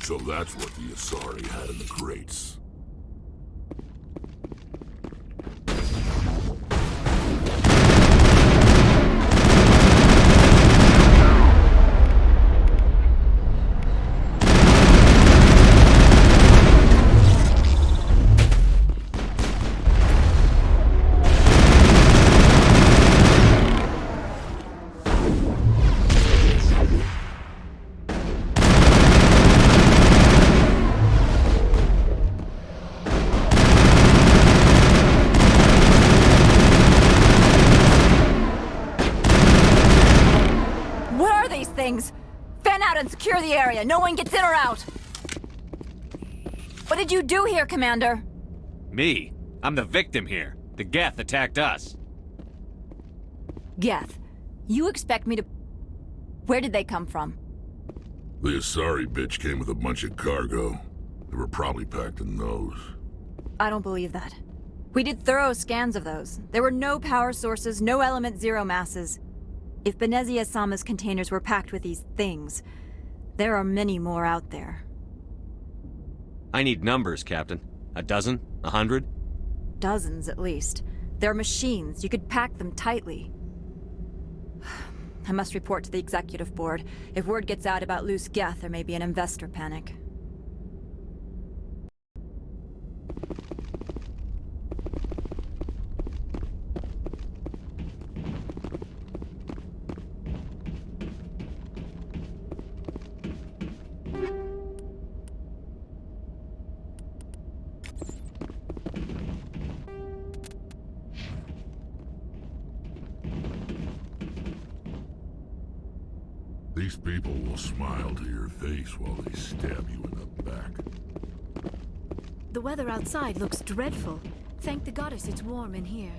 So that's what the Asari had in the crates. Things. Fan out and secure the area. No one gets in or out. What did you do here, Commander? Me? I'm the victim here. The Geth attacked us. Geth, you expect me to... Where did they come from? The Asari bitch came with a bunch of cargo. They were probably packed in those. I don't believe that. We did thorough scans of those. There were no power sources, no element zero masses. If Benezia-sama's containers were packed with these things, there are many more out there. I need numbers, Captain. A dozen? 100? Dozens, at least. They're machines. You could pack them tightly. I must report to the Executive Board. If word gets out about loose Geth, there may be an investor panic. These people will smile to your face while they stab you in the back. The weather outside looks dreadful. Thank the goddess it's warm in here.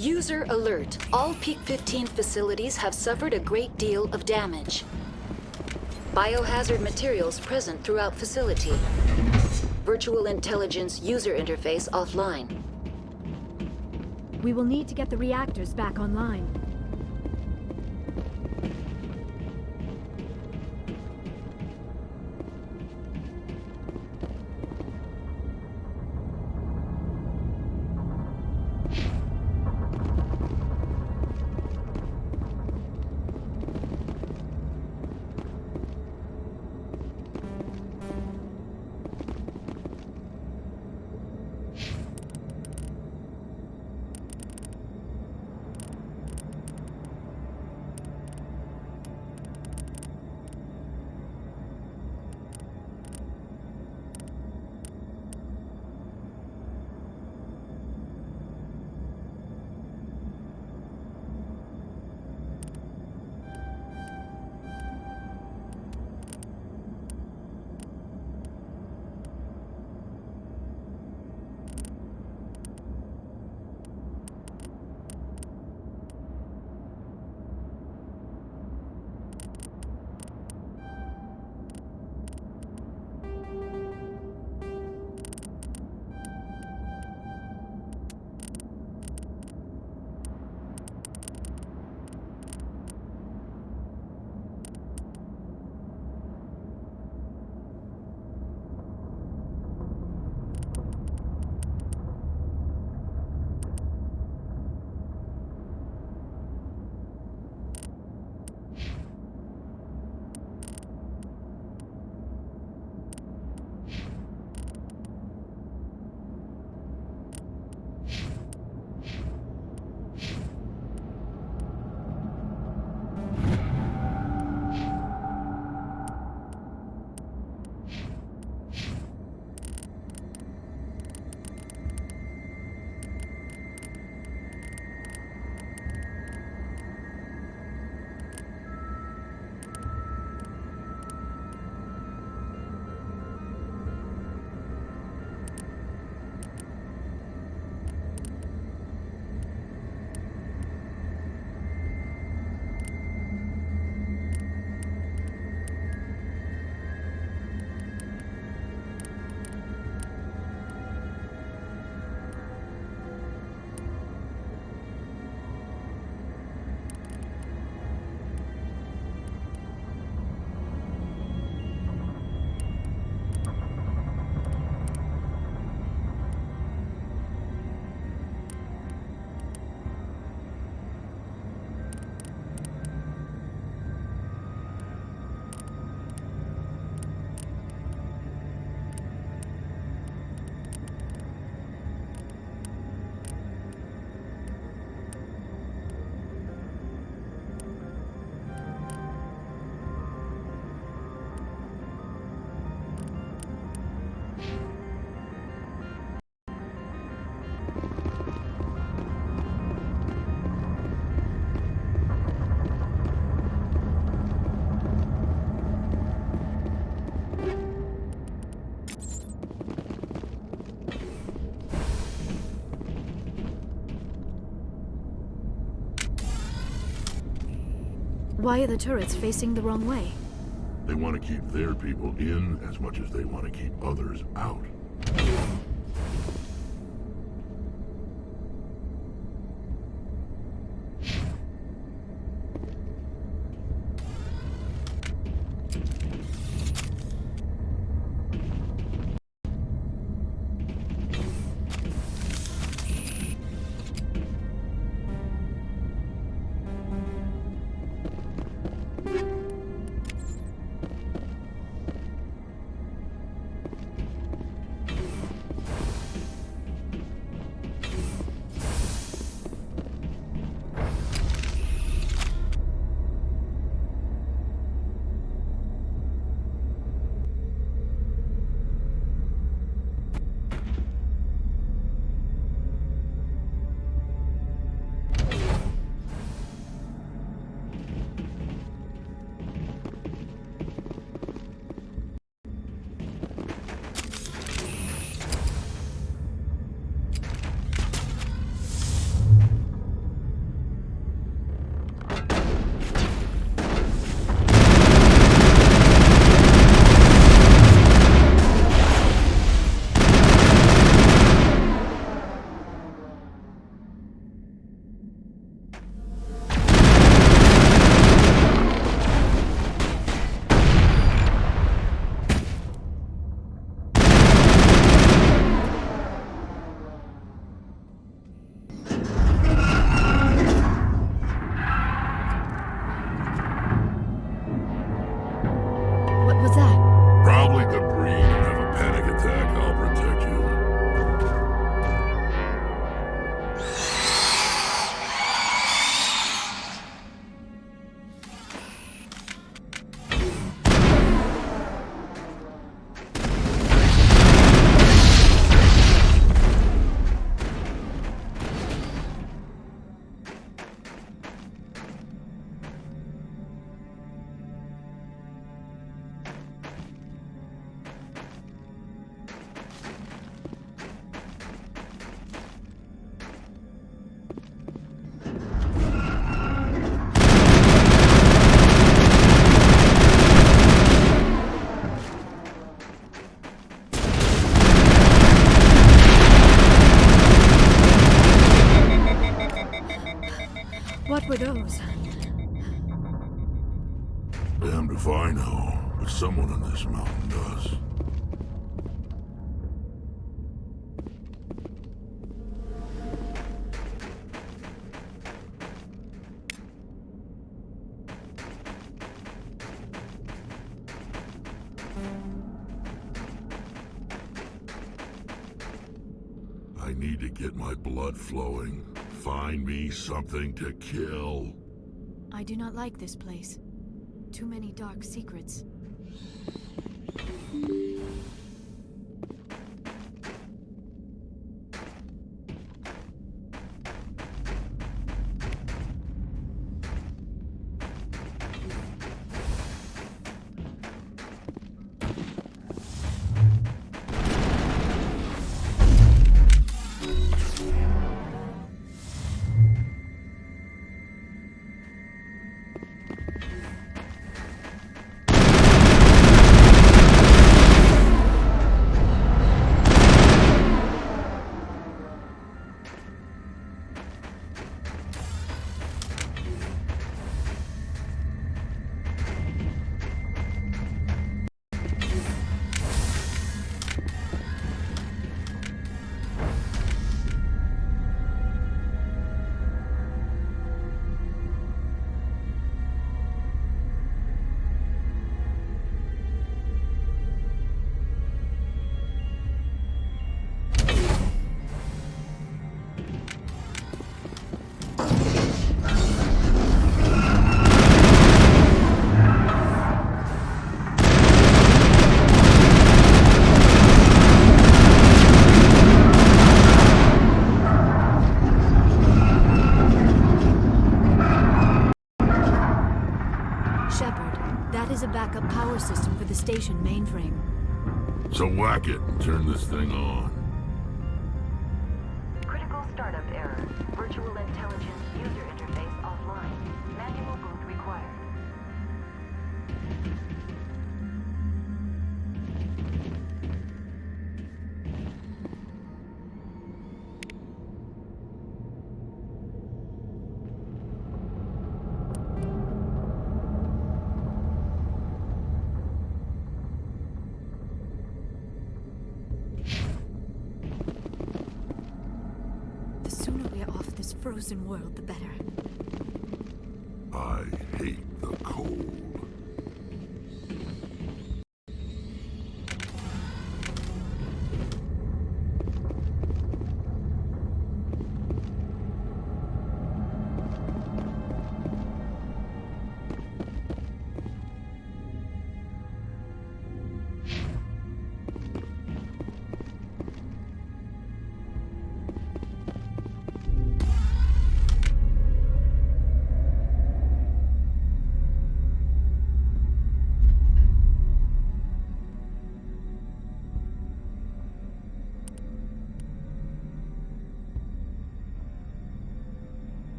User alert. All Peak 15 facilities have suffered a great deal of damage. Biohazard materials present throughout facility. Virtual intelligence user interface offline. We will need to get the reactors back online. Why are the turrets facing the wrong way? They want to keep their people in as much as they want to keep others out. those? Damned if I know, but someone in this mountain does. I need to get my blood flowing. Find me something to kill. I do not like this place. Too many dark secrets. System for the station mainframe. So whack it and turn this thing on. Critical startup error. Virtual intelligence user interface offline. Manual boot required. Frozen world, the better. I hate the cold.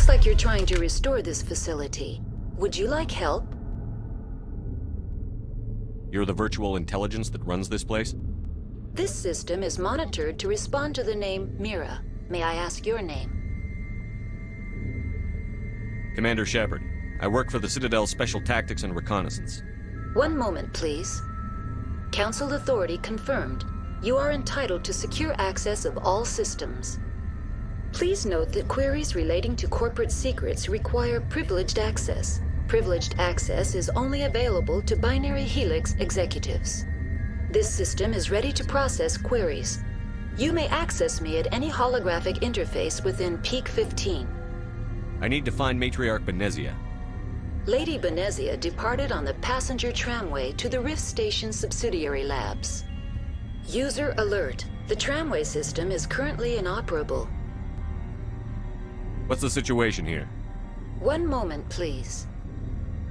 Looks like you're trying to restore this facility. Would you like help? You're the virtual intelligence that runs this place? This system is monitored to respond to the name Mira. May I ask your name? Commander Shepard. I work for the Citadel Special Tactics and Reconnaissance. One moment, please. Council authority confirmed. You are entitled to secure access of all systems. Please note that queries relating to corporate secrets require privileged access. Privileged access is only available to Binary Helix executives. This system is ready to process queries. You may access me at any holographic interface within Peak 15. I need to find Matriarch Benezia. Lady Benezia departed on the passenger tramway to the Rift Station subsidiary labs. User alert. The tramway system is currently inoperable. What's the situation here? One moment, please.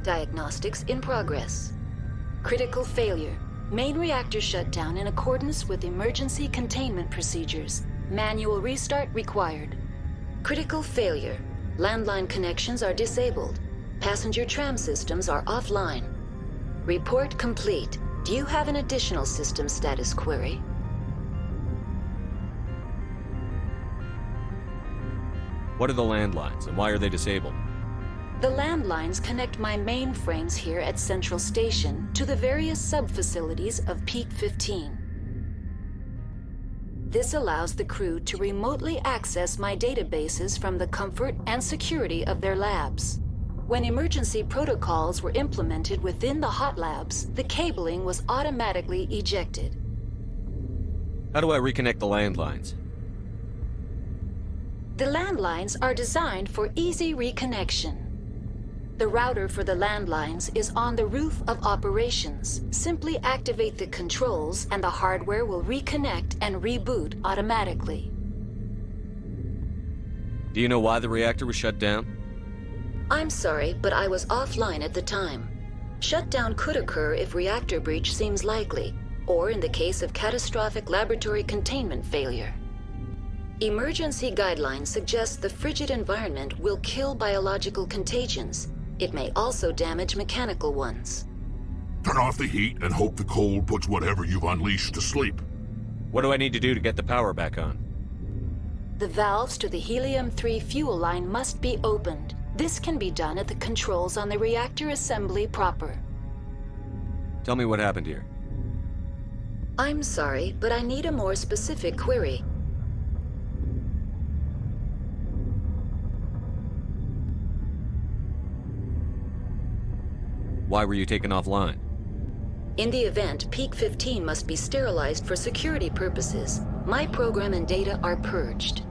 Diagnostics in progress. Critical failure. Main reactor shut down in accordance with emergency containment procedures. Manual restart required. Critical failure. Landline connections are disabled. Passenger tram systems are offline. Report complete. Do you have an additional system status query? What are the landlines, and why are they disabled? The landlines connect my mainframes here at Central Station to the various sub-facilities of Peak 15. This allows the crew to remotely access my databases from the comfort and security of their labs. When emergency protocols were implemented within the hot labs, the cabling was automatically ejected. How do I reconnect the landlines? The landlines are designed for easy reconnection. The router for the landlines is on the roof of operations. Simply activate the controls and the hardware will reconnect and reboot automatically. Do you know why the reactor was shut down? I'm sorry, but I was offline at the time. Shutdown could occur if reactor breach seems likely, or in the case of catastrophic laboratory containment failure. Emergency guidelines suggest the frigid environment will kill biological contagions. It may also damage mechanical ones. Turn off the heat and hope the cold puts whatever you've unleashed to sleep. What do I need to do to get the power back on? The valves to the Helium-3 fuel line must be opened. This can be done at the controls on the reactor assembly proper. Tell me what happened here. I'm sorry, but I need a more specific query. Why were you taken offline? In the event, Peak 15 must be sterilized for security purposes. My program and data are purged.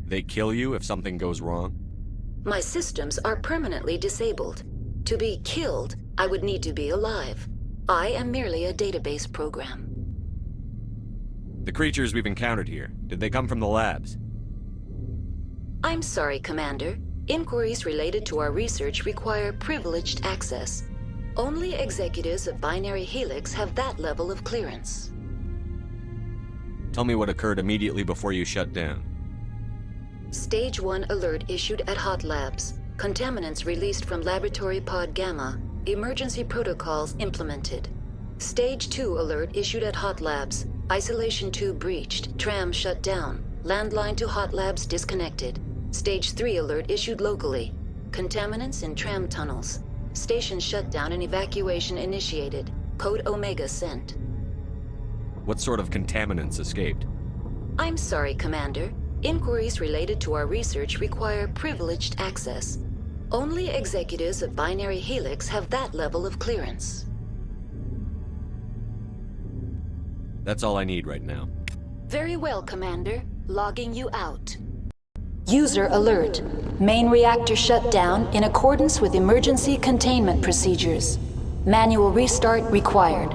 They kill you if something goes wrong? My systems are permanently disabled. To be killed, I would need to be alive. I am merely a database program. The creatures we've encountered here, did they come from the labs? I'm sorry, Commander. Inquiries related to our research require privileged access. Only executives of Binary Helix have that level of clearance. Tell me what occurred immediately before you shut down. Stage 1 alert issued at Hot Labs. Contaminants released from Laboratory Pod Gamma. Emergency protocols implemented. Stage 2 alert issued at Hot Labs. Isolation tube breached. Tram shut down. Landline to Hot Labs disconnected. Stage 3 alert issued locally. Contaminants in tram tunnels. Station shutdown and evacuation initiated. Code Omega sent. What sort of contaminants escaped? I'm sorry, Commander. Inquiries related to our research require privileged access. Only executives of Binary Helix have that level of clearance. That's all I need right now. Very well, Commander. Logging you out. User alert. Main reactor shut down in accordance with emergency containment procedures. Manual restart required.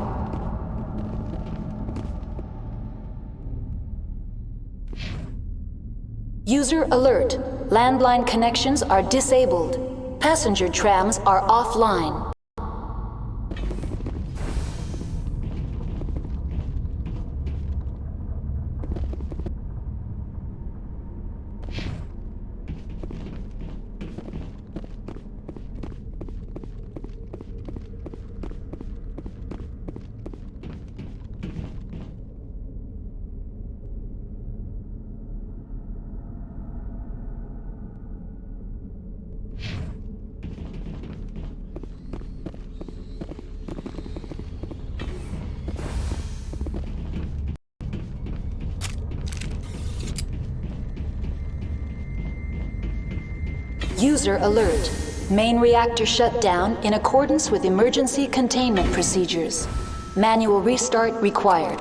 User alert. Landline connections are disabled. Passenger trams are offline. User alert. Main reactor shut down in accordance with emergency containment procedures. Manual restart required.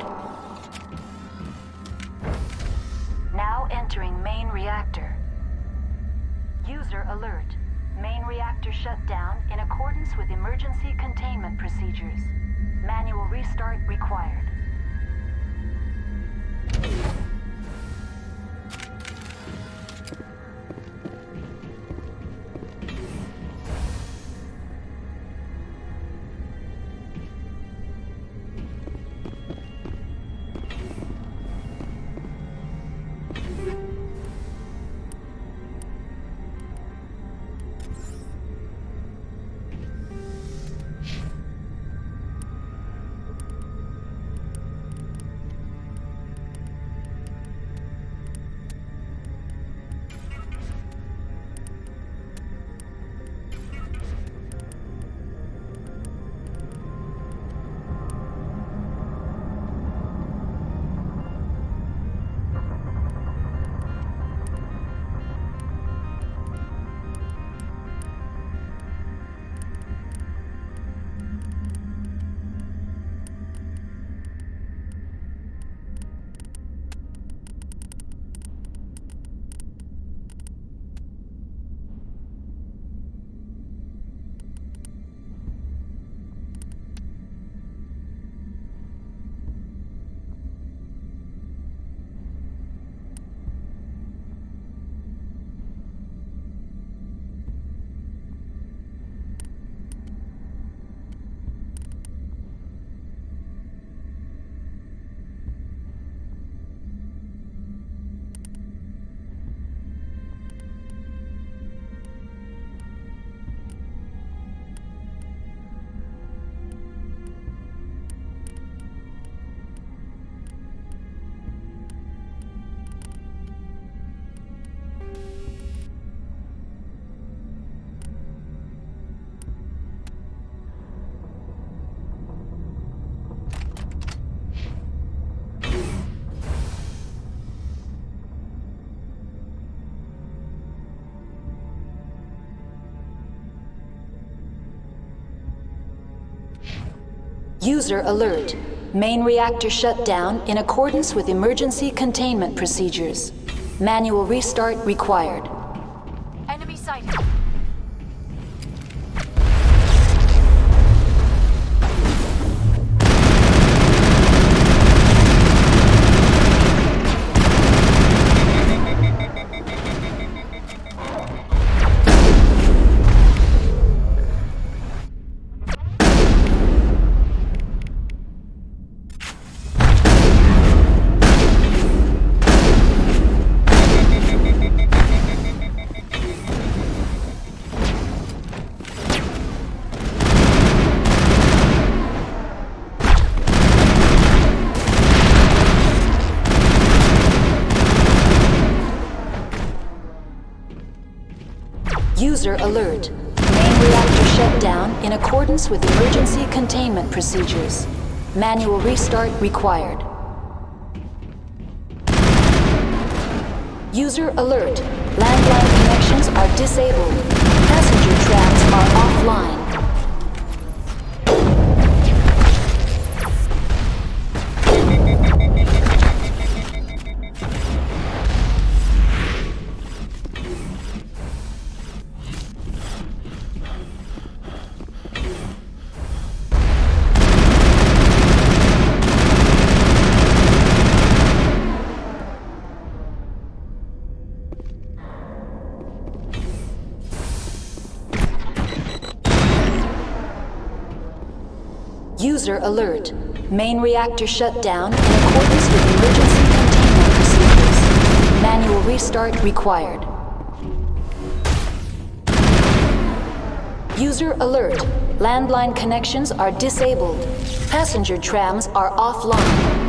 Now entering main reactor. User alert. Main reactor shut down in accordance with emergency containment procedures. Manual restart required. User alert. Main reactor shut down in accordance with emergency containment procedures. Manual restart required. Enemy sighted. User alert. Main reactor shut down in accordance with emergency containment procedures. Manual restart required. User alert. Landline connections are disabled. Passenger trams are offline. User alert. Main reactor shut down in accordance with emergency containment procedures. Manual restart required. User alert. Landline connections are disabled. Passenger trams are offline.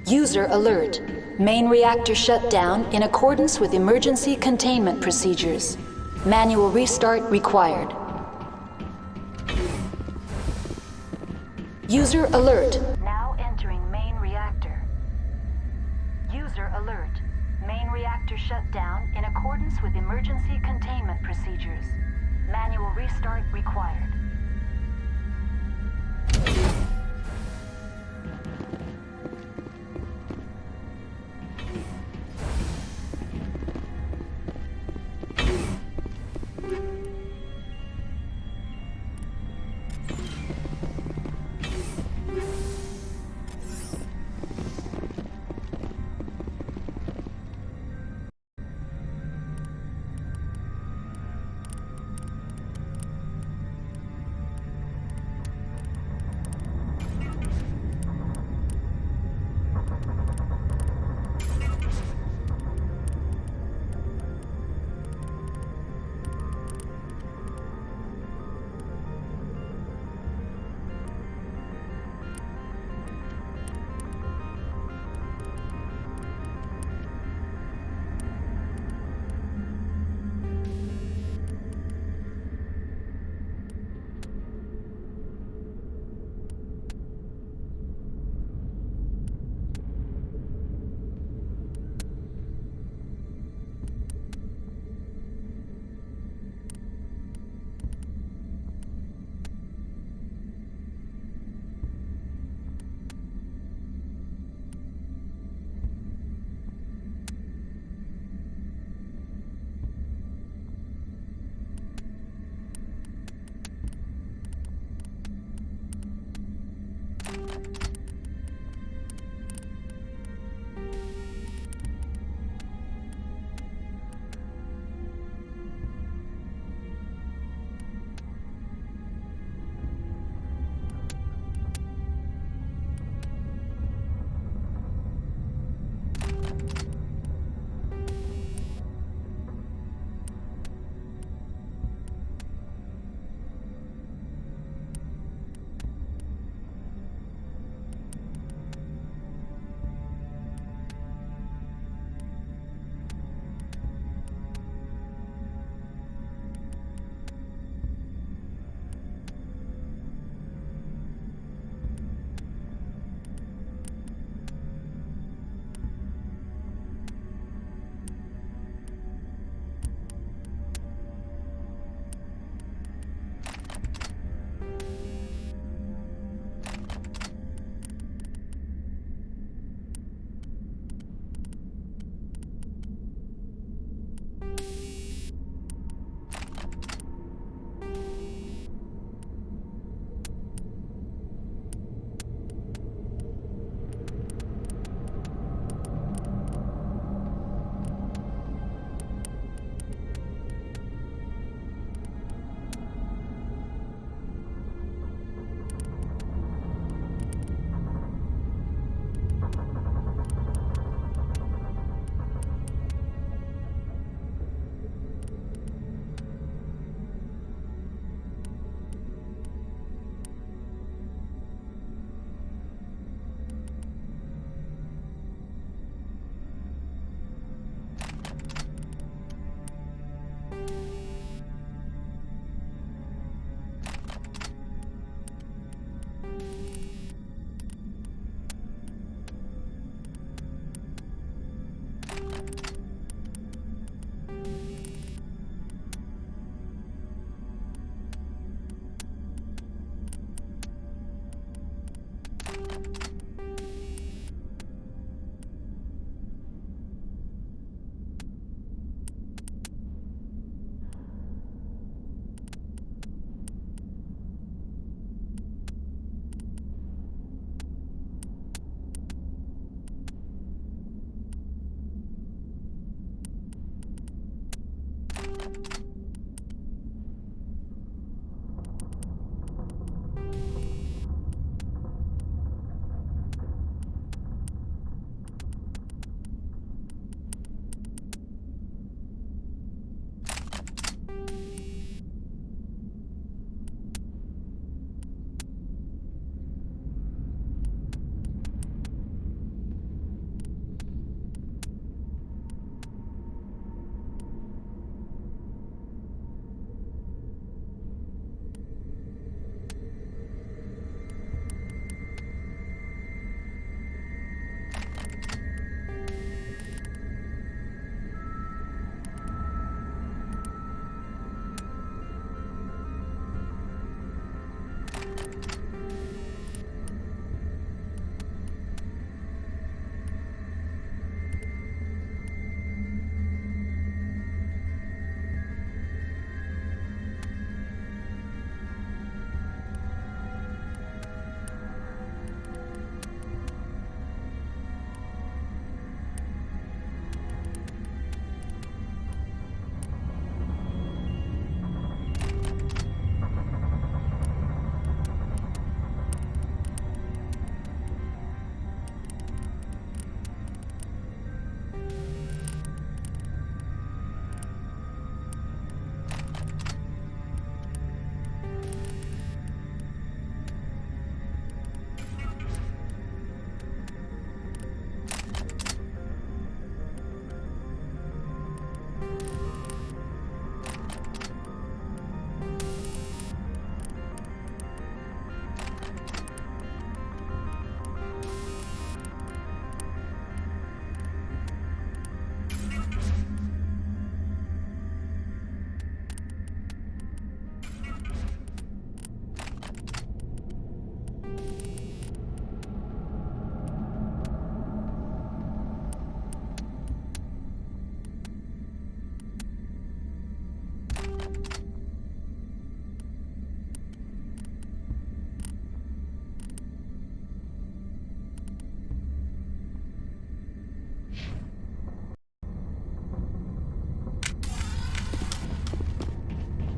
User alert. Main reactor shut down in accordance with emergency containment procedures. Manual restart required. User alert. Now entering main reactor. User alert. Main reactor shut down in accordance with emergency containment procedures. Manual restart required.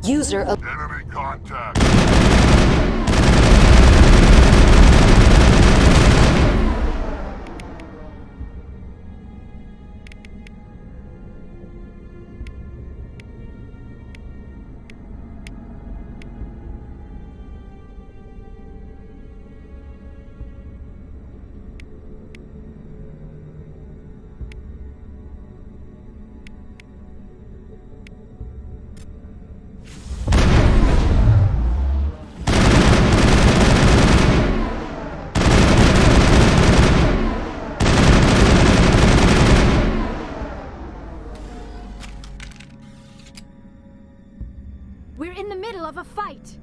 User of Enemy contact. We're in the middle of a fight.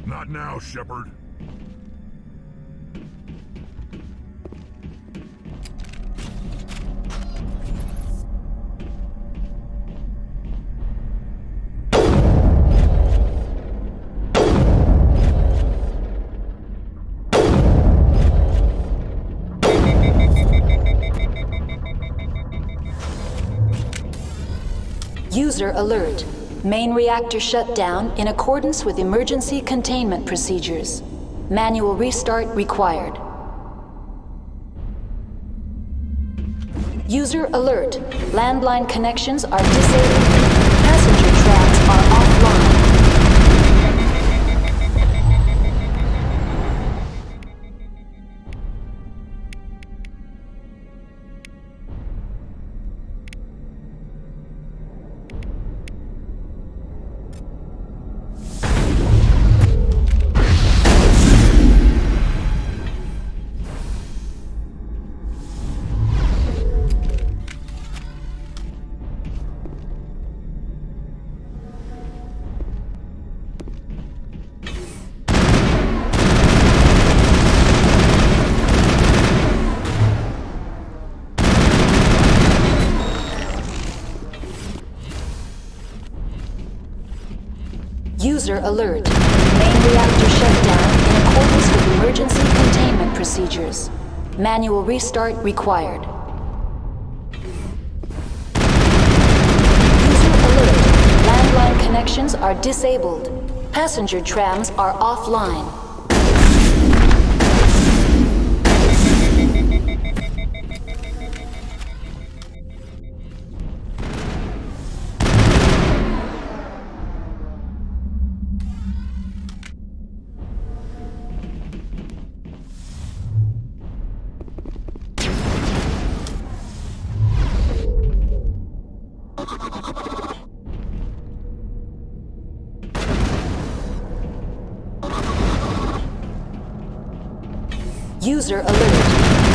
Not now, Shepard. User alert. Main reactor shut down in accordance with emergency containment procedures. Manual restart required. User alert. Landline connections are disabled. Passenger trams are offline. User alert. Main reactor shut down in accordance with emergency containment procedures. Manual restart required. User alert. Landline connections are disabled. Passenger trams are offline. User alert.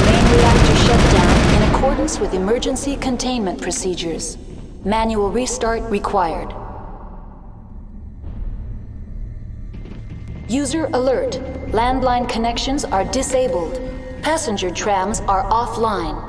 Main reactor shut down in accordance with emergency containment procedures. Manual restart required. User alert. Landline connections are disabled. Passenger trams are offline.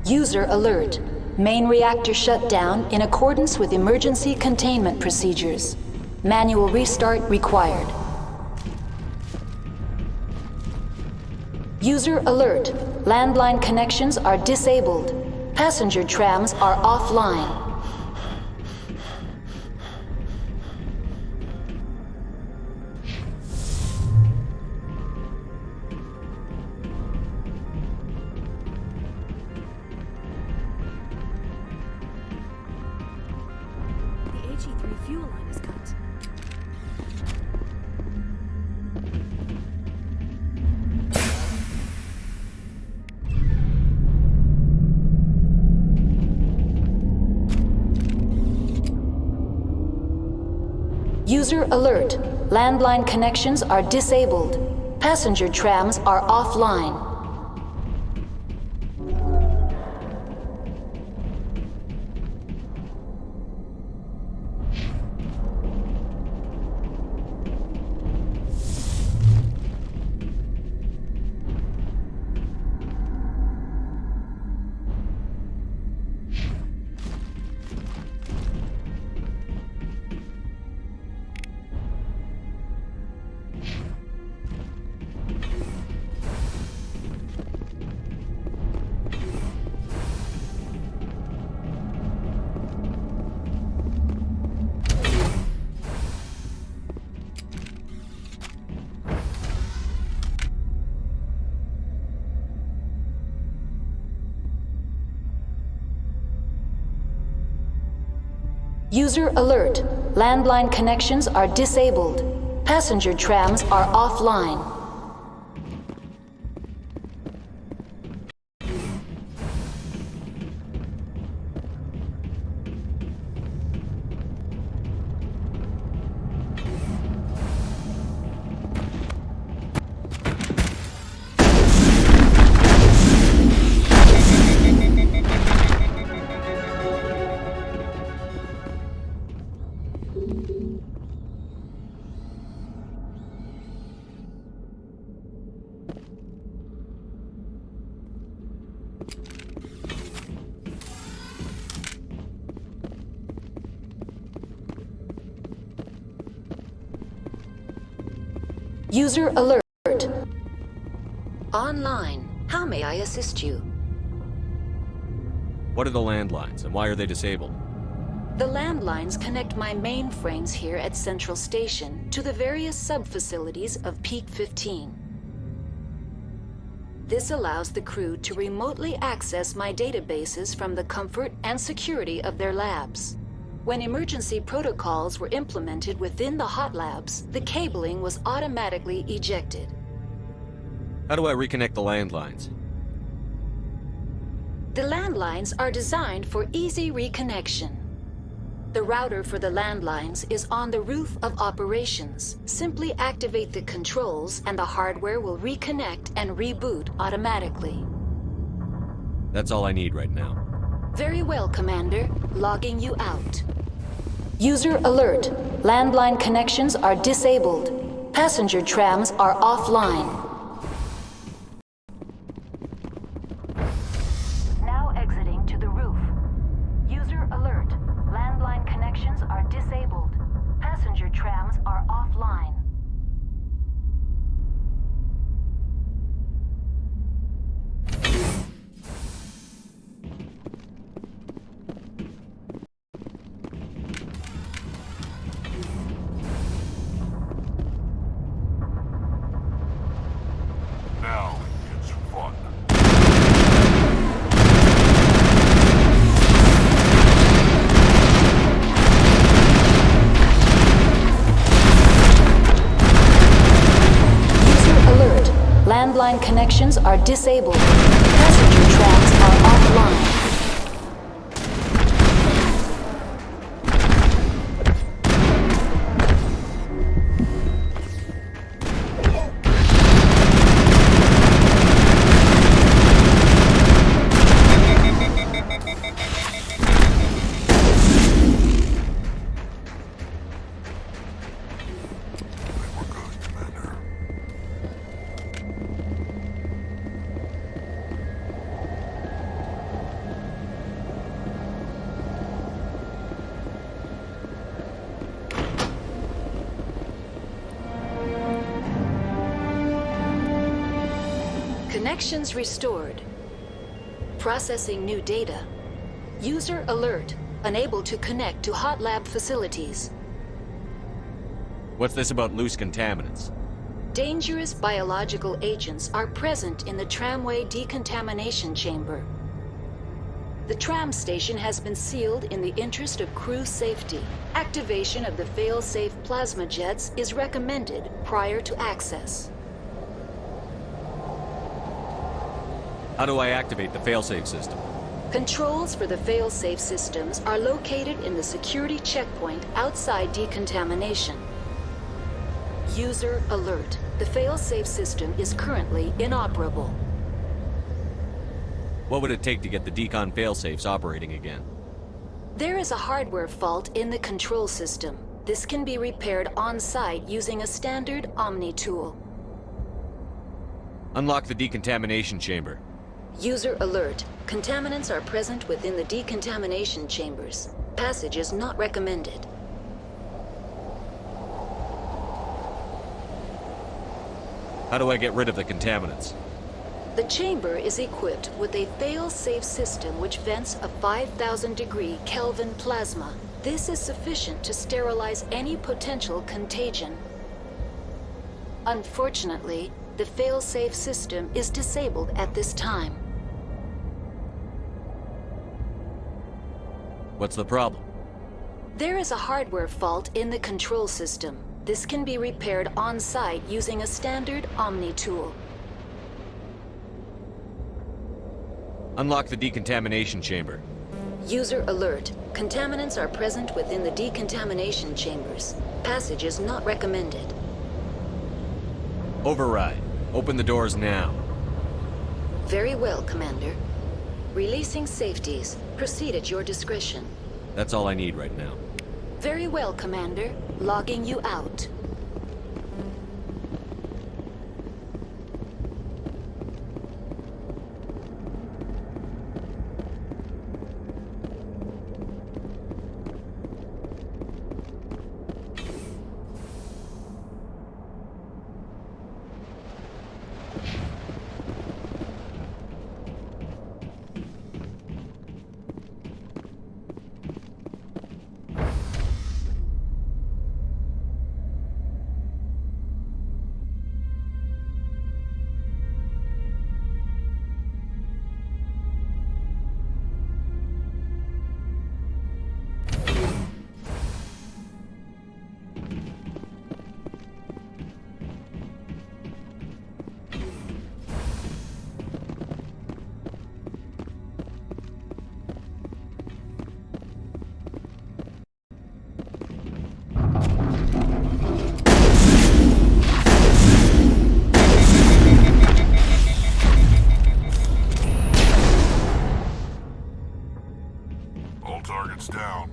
User alert. Main reactor shut down in accordance with emergency containment procedures. Manual restart required. User alert. Landline connections are disabled. Passenger trams are offline. The HE3 fuel line is cut. User alert. Landline connections are disabled. Passenger trams are offline. User alert. Landline connections are disabled. Passenger trams are offline. User alert. Online. How may I assist you? What are the landlines, and why are they disabled? The landlines connect my mainframes here at Central Station to the various sub-facilities of Peak 15. This allows the crew to remotely access my databases from the comfort and security of their labs. When emergency protocols were implemented within the hot labs, the cabling was automatically ejected. How do I reconnect the landlines? The landlines are designed for easy reconnection. The router for the landlines is on the roof of operations. Simply activate the controls and the hardware will reconnect and reboot automatically. That's all I need right now. Very well, Commander. Logging you out. User alert. Landline connections are disabled. Passenger trams are offline. Now exiting to the roof. User alert. Landline connections are disabled. Passenger trams are offline. Now it's fun. User alert. Landline connections are disabled. Passenger trams are offline. We're good, Commander. Connections restored. Processing new data. User alert. Unable to connect to hot lab facilities. What's this about loose contaminants? Dangerous biological agents are present in the tramway decontamination chamber. The tram station has been sealed in the interest of crew safety. Activation of the fail-safe plasma jets is recommended prior to access. How do I activate the failsafe system? Controls for the fail-safe systems are located in the security checkpoint outside decontamination. User alert. The fail-safe system is currently inoperable. What would it take to get the decon failsafes operating again? There is a hardware fault in the control system. This can be repaired on-site using a standard Omni tool. Unlock the decontamination chamber. User alert. Contaminants are present within the decontamination chambers. Passage is not recommended. How do I get rid of the contaminants? The chamber is equipped with a fail-safe system which vents a 5,000-degree Kelvin plasma. This is sufficient to sterilize any potential contagion. Unfortunately, the fail-safe system is disabled at this time. What's the problem? There is a hardware fault in the control system. This can be repaired on-site using a standard Omni tool. Unlock the decontamination chamber. User alert. Contaminants are present within the decontamination chambers. Passage is not recommended. Override. Open the doors now. Very well, Commander. Releasing safeties. Proceed at your discretion. That's all I need right now. Very well, Commander. Logging you out. All targets down.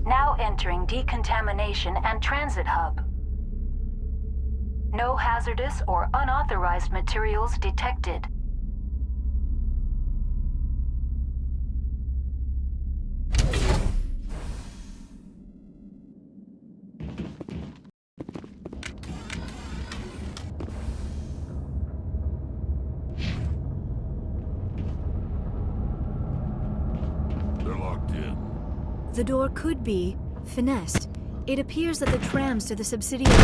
Now entering decontamination and transit hub. No hazardous or unauthorized materials detected. They're locked in. The door could be finessed. It appears that the trams to the subsidiary...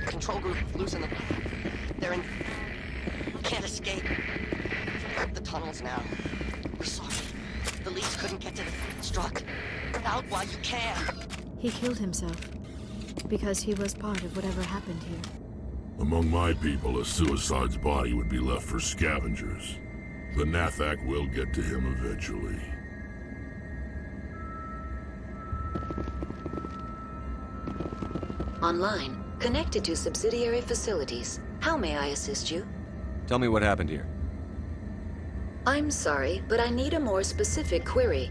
Control group, losing them. They're in... Can't escape. The tunnels now. We're sorry. The leads couldn't get to the... Struck. Get out while you can. He killed himself because he was part of whatever happened here. Among my people, a suicide's body would be left for scavengers. The Nathak will get to him eventually. Online. Connected to subsidiary facilities. How may I assist you? Tell me what happened here. I'm sorry, but I need a more specific query.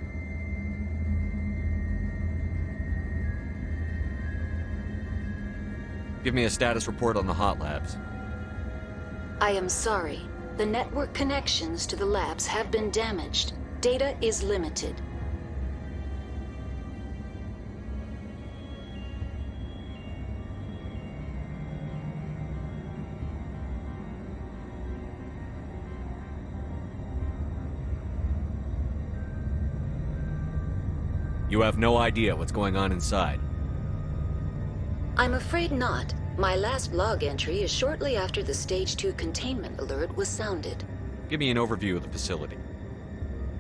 Give me a status report on the hot labs. I am sorry. The network connections to the labs have been damaged. Data is limited. You have no idea what's going on inside. I'm afraid not. My last log entry is shortly after the Stage 2 containment alert was sounded. Give me an overview of the facility.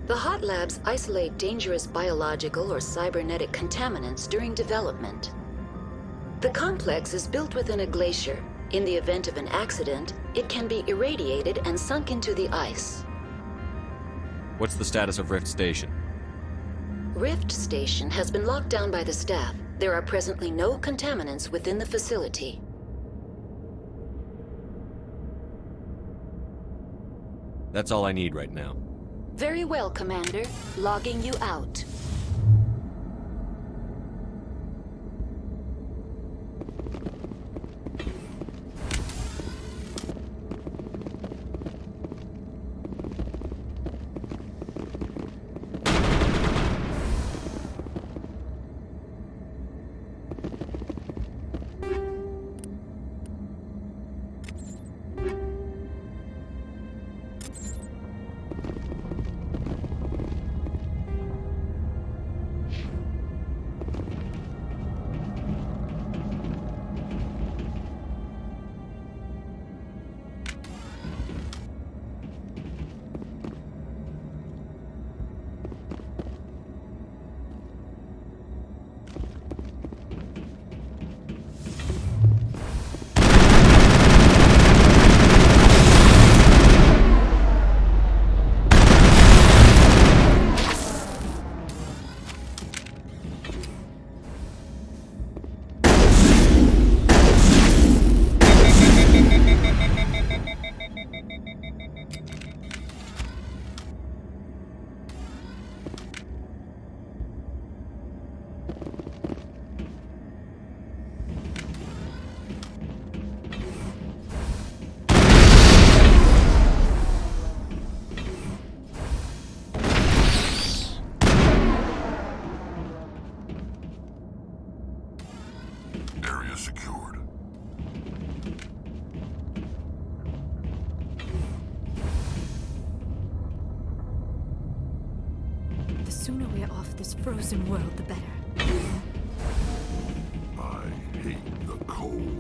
The hot labs isolate dangerous biological or cybernetic contaminants during development. The complex is built within a glacier. In the event of an accident, it can be irradiated and sunk into the ice. What's the status of Rift Station? Rift Station has been locked down by the staff. There are presently no contaminants within the facility. That's all I need right now. Very well, Commander. Logging you out. secured. The sooner we're off this frozen world, the better. I hate the cold.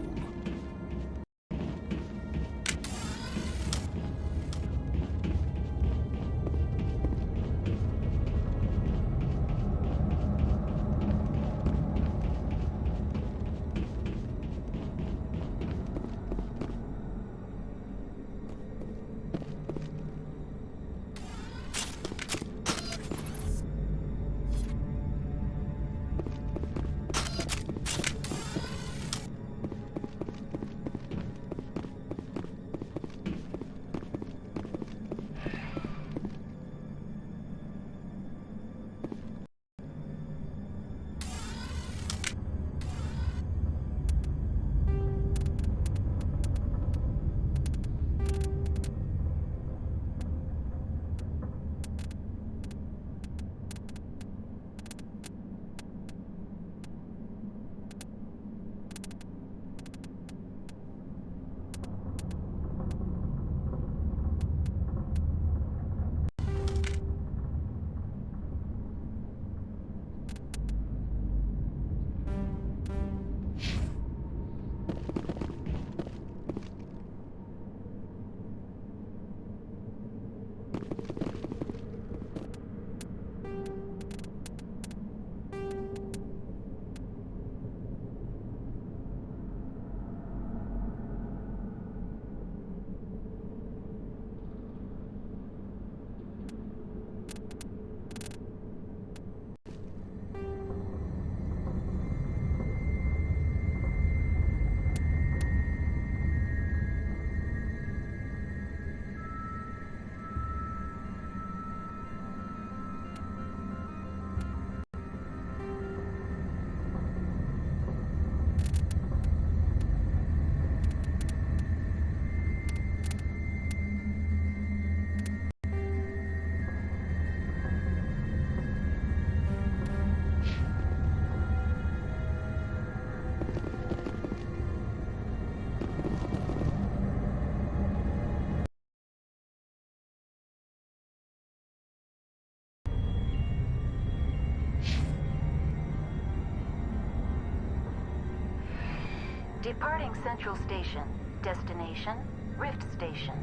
Departing Central Station. Destination, Rift Station.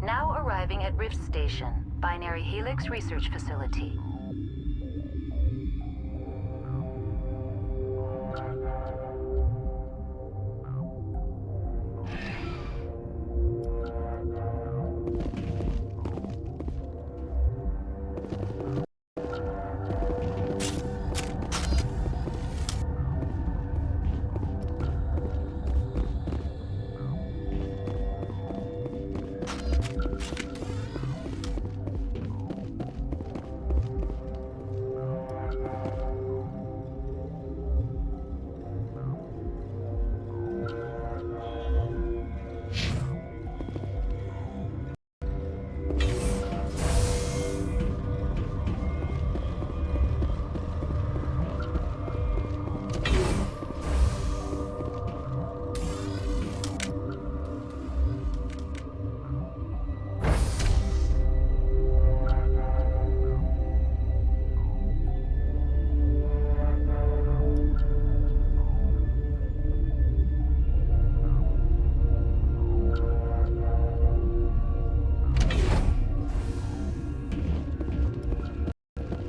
Now arriving at Rift Station, Binary Helix Research Facility.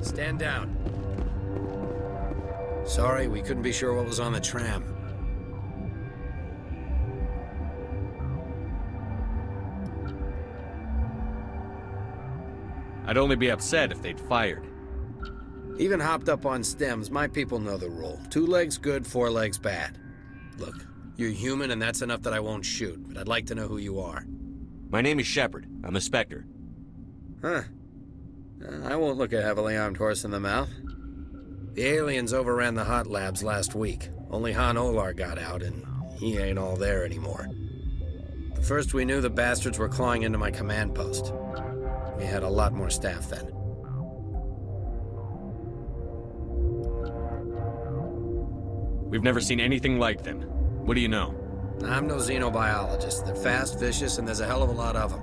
Stand down. Sorry, we couldn't be sure what was on the tram. I'd only be upset if they'd fired. Even hopped up on stems, my people know the rule. 2 legs good, 4 legs bad. Look, you're human and that's enough that I won't shoot, but I'd like to know who you are. My name is Shepard. I'm a Spectre. Huh. I won't look a heavily armed horse in the mouth. The aliens overran the hot labs last week. Only Han Olar got out, and he ain't all there anymore. First, we knew the bastards were clawing into my command post. We had a lot more staff then. We've never seen anything like them. What do you know? I'm no xenobiologist. They're fast, vicious, and there's a hell of a lot of them.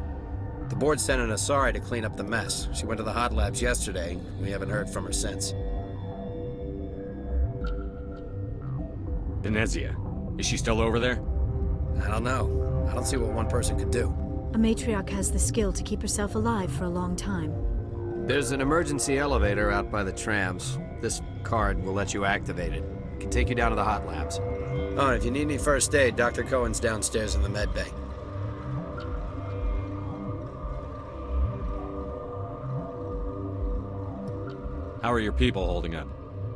The board sent an Asari to clean up the mess. She went to the hot labs yesterday. We haven't heard from her since. Venezia. Is she still over there? I don't know. I don't see what one person could do. A matriarch has the skill to keep herself alive for a long time. There's an emergency elevator out by the trams. This card will let you activate it. It can take you down to the hot labs. Oh, and if you need any first aid, Dr. Cohen's downstairs in the med bay. How are your people holding up?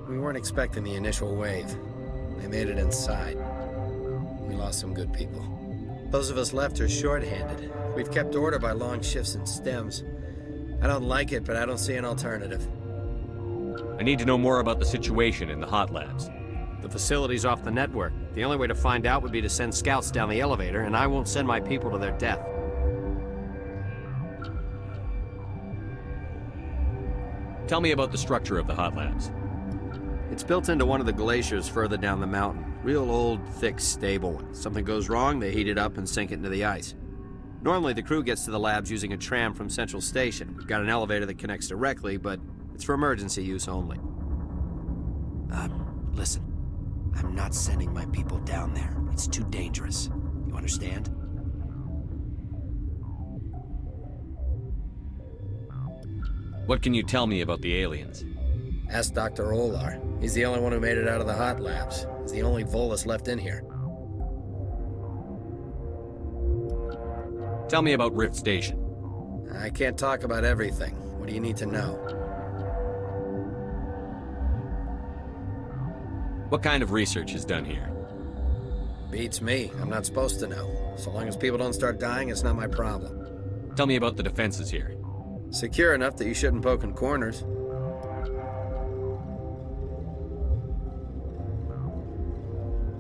We weren't expecting the initial wave. They made it inside. We lost some good people. Those of us left are short-handed. We've kept order by long shifts in stems. I don't like it, but I don't see an alternative. I need to know more about the situation in the hot labs. The facility's off the network. The only way to find out would be to send scouts down the elevator, and I won't send my people to their death. Tell me about the structure of the hot labs. It's built into one of the glaciers further down the mountain. Real old, thick, stable one. Something goes wrong, they heat it up and sink it into the ice. Normally, the crew gets to the labs using a tram from Central Station. We've got an elevator that connects directly, but it's for emergency use only. Listen. I'm not sending my people down there. It's too dangerous. You understand? What can you tell me about the aliens? Ask Dr. Olar. He's the only one who made it out of the hot labs. He's the only Volus left in here. Tell me about Rift Station. I can't talk about everything. What do you need to know? What kind of research is done here? Beats me. I'm not supposed to know. So long as people don't start dying, it's not my problem. Tell me about the defenses here. Secure enough that you shouldn't poke in corners.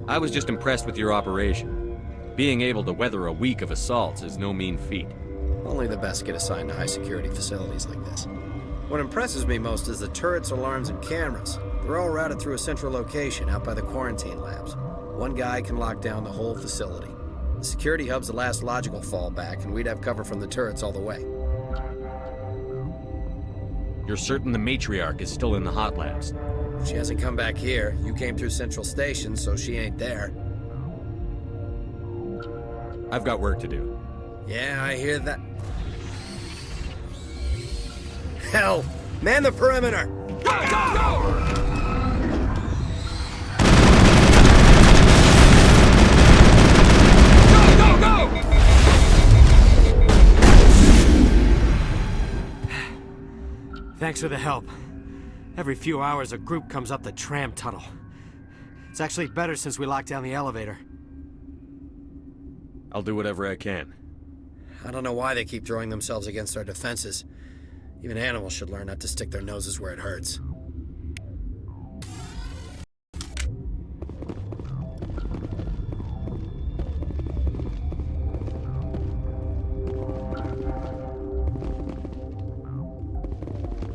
I was just impressed with your operation. Being able to weather a week of assaults is no mean feat. Only the best get assigned to high-security facilities like this. What impresses me most is the turrets, alarms, and cameras. They're all routed through a central location out by the quarantine labs. One guy can lock down the whole facility. The security hub's the last logical fallback, and we'd have cover from the turrets all the way. You're certain the matriarch is still in the hot labs? She hasn't come back here. You came through Central Station, so she ain't there. I've got work to do. Yeah, I hear that. Hell! Man the perimeter! Go, go, go! Thanks for the help. Every few hours, a group comes up the tram tunnel. It's actually better since we locked down the elevator. I'll do whatever I can. I don't know why they keep throwing themselves against our defenses. Even animals should learn not to stick their noses where it hurts.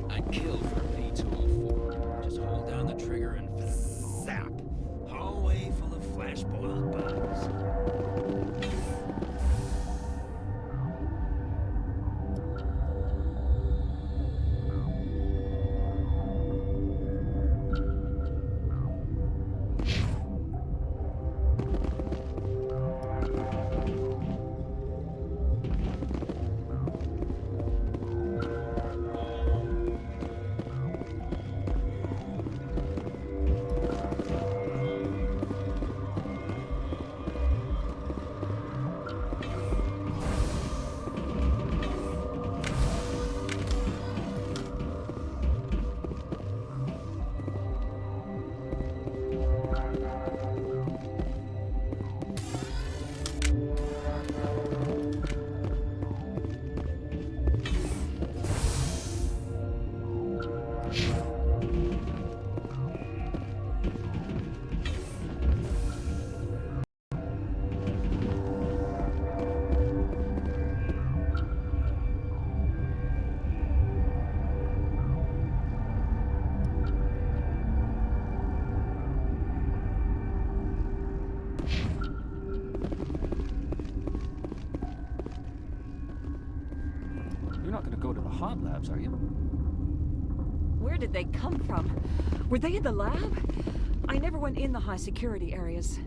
I'd kill for P204. Just hold down the trigger and zap. Hallway full of flash-boiled bodies. You're not gonna go to the hot labs, are you? Where did they come from? Were they in the lab? I never went in the high security areas.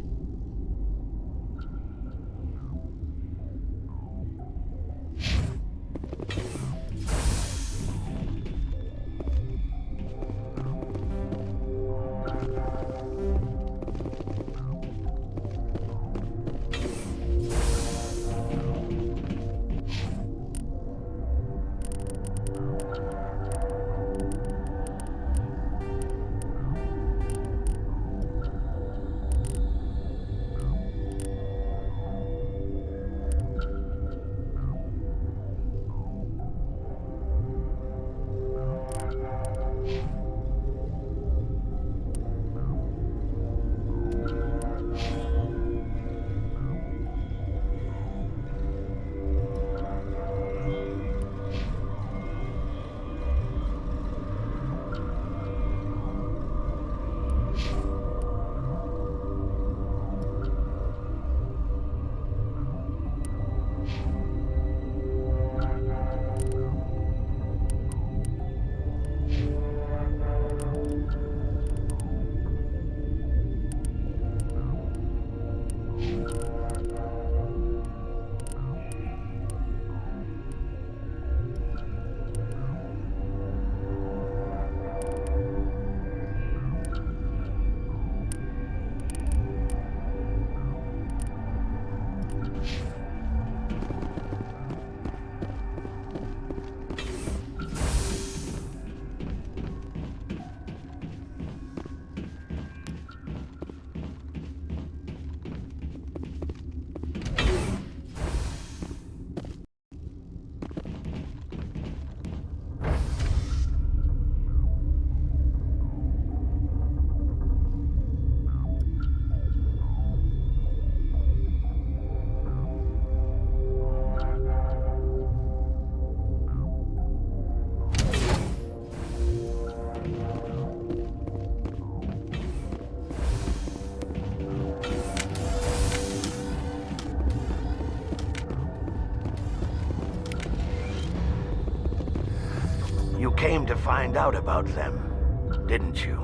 You came to find out about them, didn't you?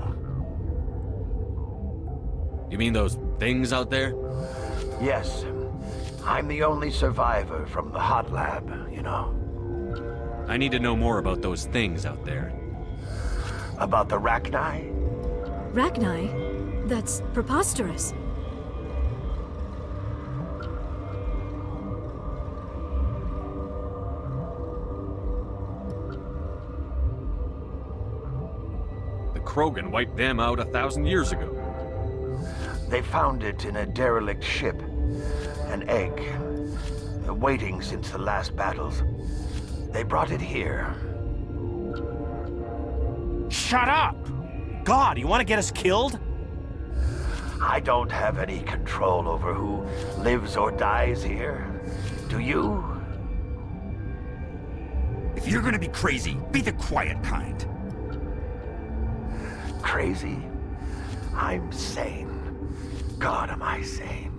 You mean those things out there? Yes. I'm the only survivor from the hot lab, you know. I need to know more about those things out there. About the Rachni? Rachni? That's preposterous. The Krogan wiped them out 1,000 years ago. They found it in a derelict ship. An egg. Waiting since the last battles. They brought it here. Shut up! God, you want to get us killed? I don't have any control over who lives or dies here. Do you? If you're gonna be crazy, be the quiet kind. Crazy? I'm sane. God, am I sane.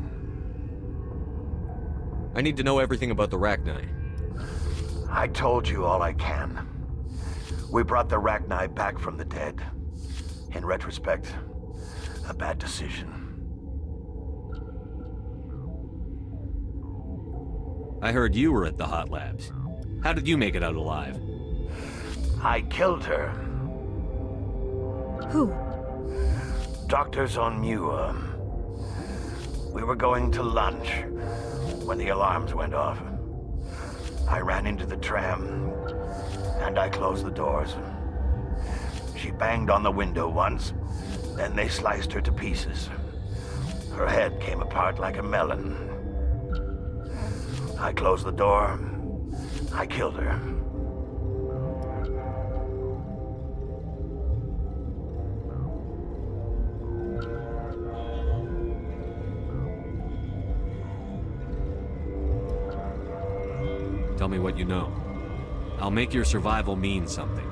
I need to know everything about the Rachni. I told you all I can. We brought the Rachni back from the dead. In retrospect, a bad decision. I heard you were at the hot labs. How did you make it out alive? I killed her. Who? Doctors on Muir. We were going to lunch when the alarms went off. I ran into the tram, and I closed the doors. She banged on the window once, then they sliced her to pieces. Her head came apart like a melon. I closed the door. I killed her. Tell me what you know. I'll make your survival mean something.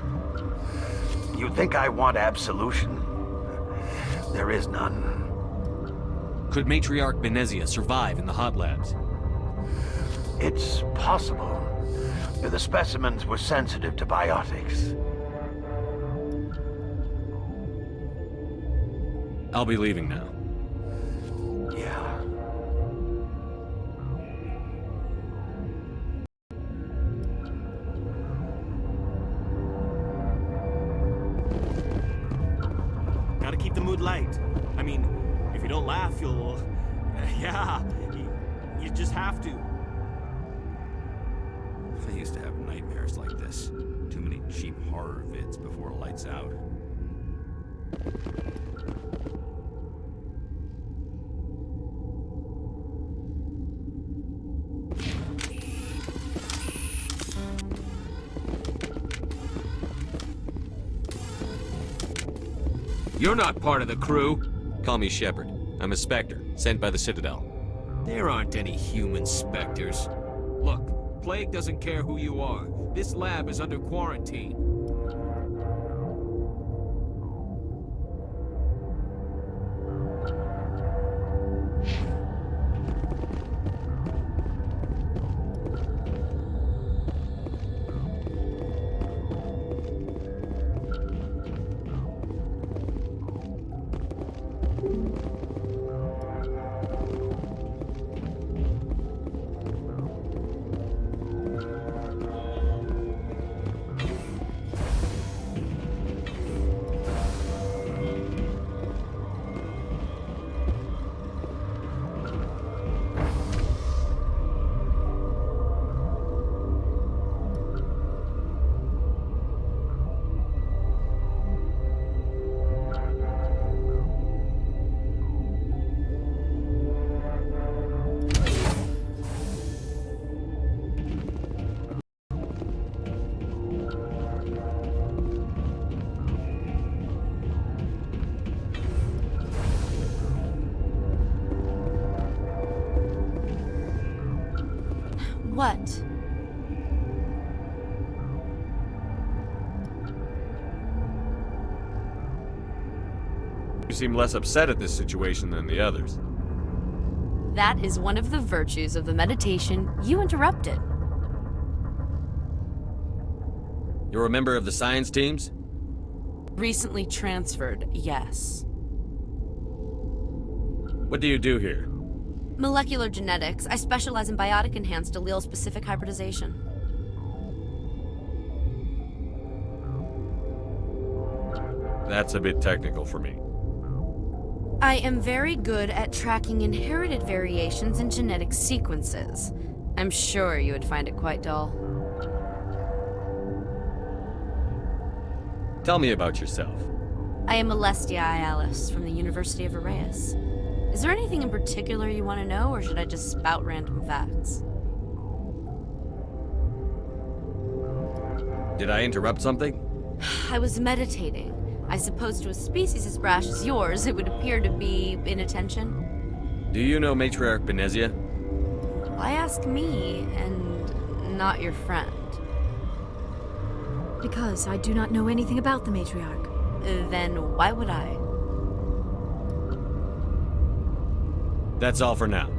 You think I want absolution? There is none. Could Matriarch Benezia survive in the hot labs? It's possible. The specimens were sensitive to biotics. I'll be leaving now. Yeah. Gotta keep the mood light. I mean, if you don't laugh, you'll... yeah, you just have to. I used to have nightmares like this. Too many cheap horror vids before lights out. You're not part of the crew. Call me Shepard. I'm a Spectre, sent by the Citadel. There aren't any human specters. Look, Plague doesn't care who you are. This lab is under quarantine. What? You seem less upset at this situation than the others. That is one of the virtues of the meditation you interrupted. You're a member of the science teams? Recently transferred, yes. What do you do here? Molecular genetics. I specialize in biotic-enhanced allele-specific hybridization. That's a bit technical for me. I am very good at tracking inherited variations in genetic sequences. I'm sure you would find it quite dull. Tell me about yourself. I am Alestia Ayalis from the University of Arraeus. Is there anything in particular you want to know, or should I just spout random facts? Did I interrupt something? I was meditating. I suppose to a species as brash as yours, it would appear to be inattention. Do you know Matriarch Benezia? Why ask me, and not your friend? Because I do not know anything about the Matriarch. Then why would I? That's all for now.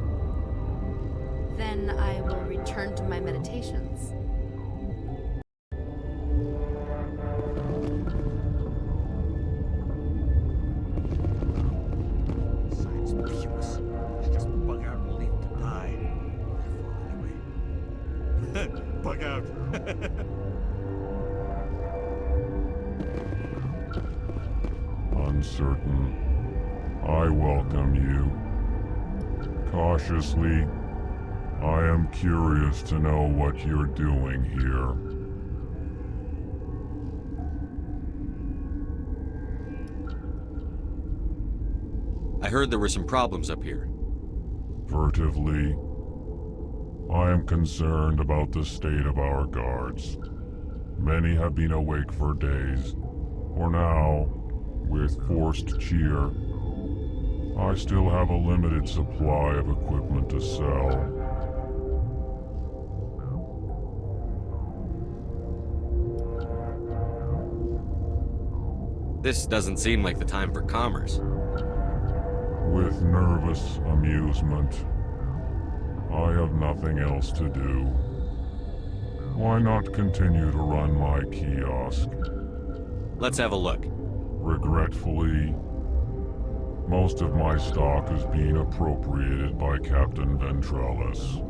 Then I will return to my meditations. Science penis. Just bug out and leave to die. Anyway. Bug out. Uncertain. I welcome you. Cautiously, I am curious to know what you're doing here. I heard there were some problems up here. Furtively, I am concerned about the state of our guards. Many have been awake for days. For now, with forced cheer, I still have a limited supply of equipment to sell. This doesn't seem like the time for commerce. With with nervous amusement. I have nothing else to do. Why not continue to run my kiosk? Let's have a look. Regretfully, most of my stock is being appropriated by Captain Ventrellis.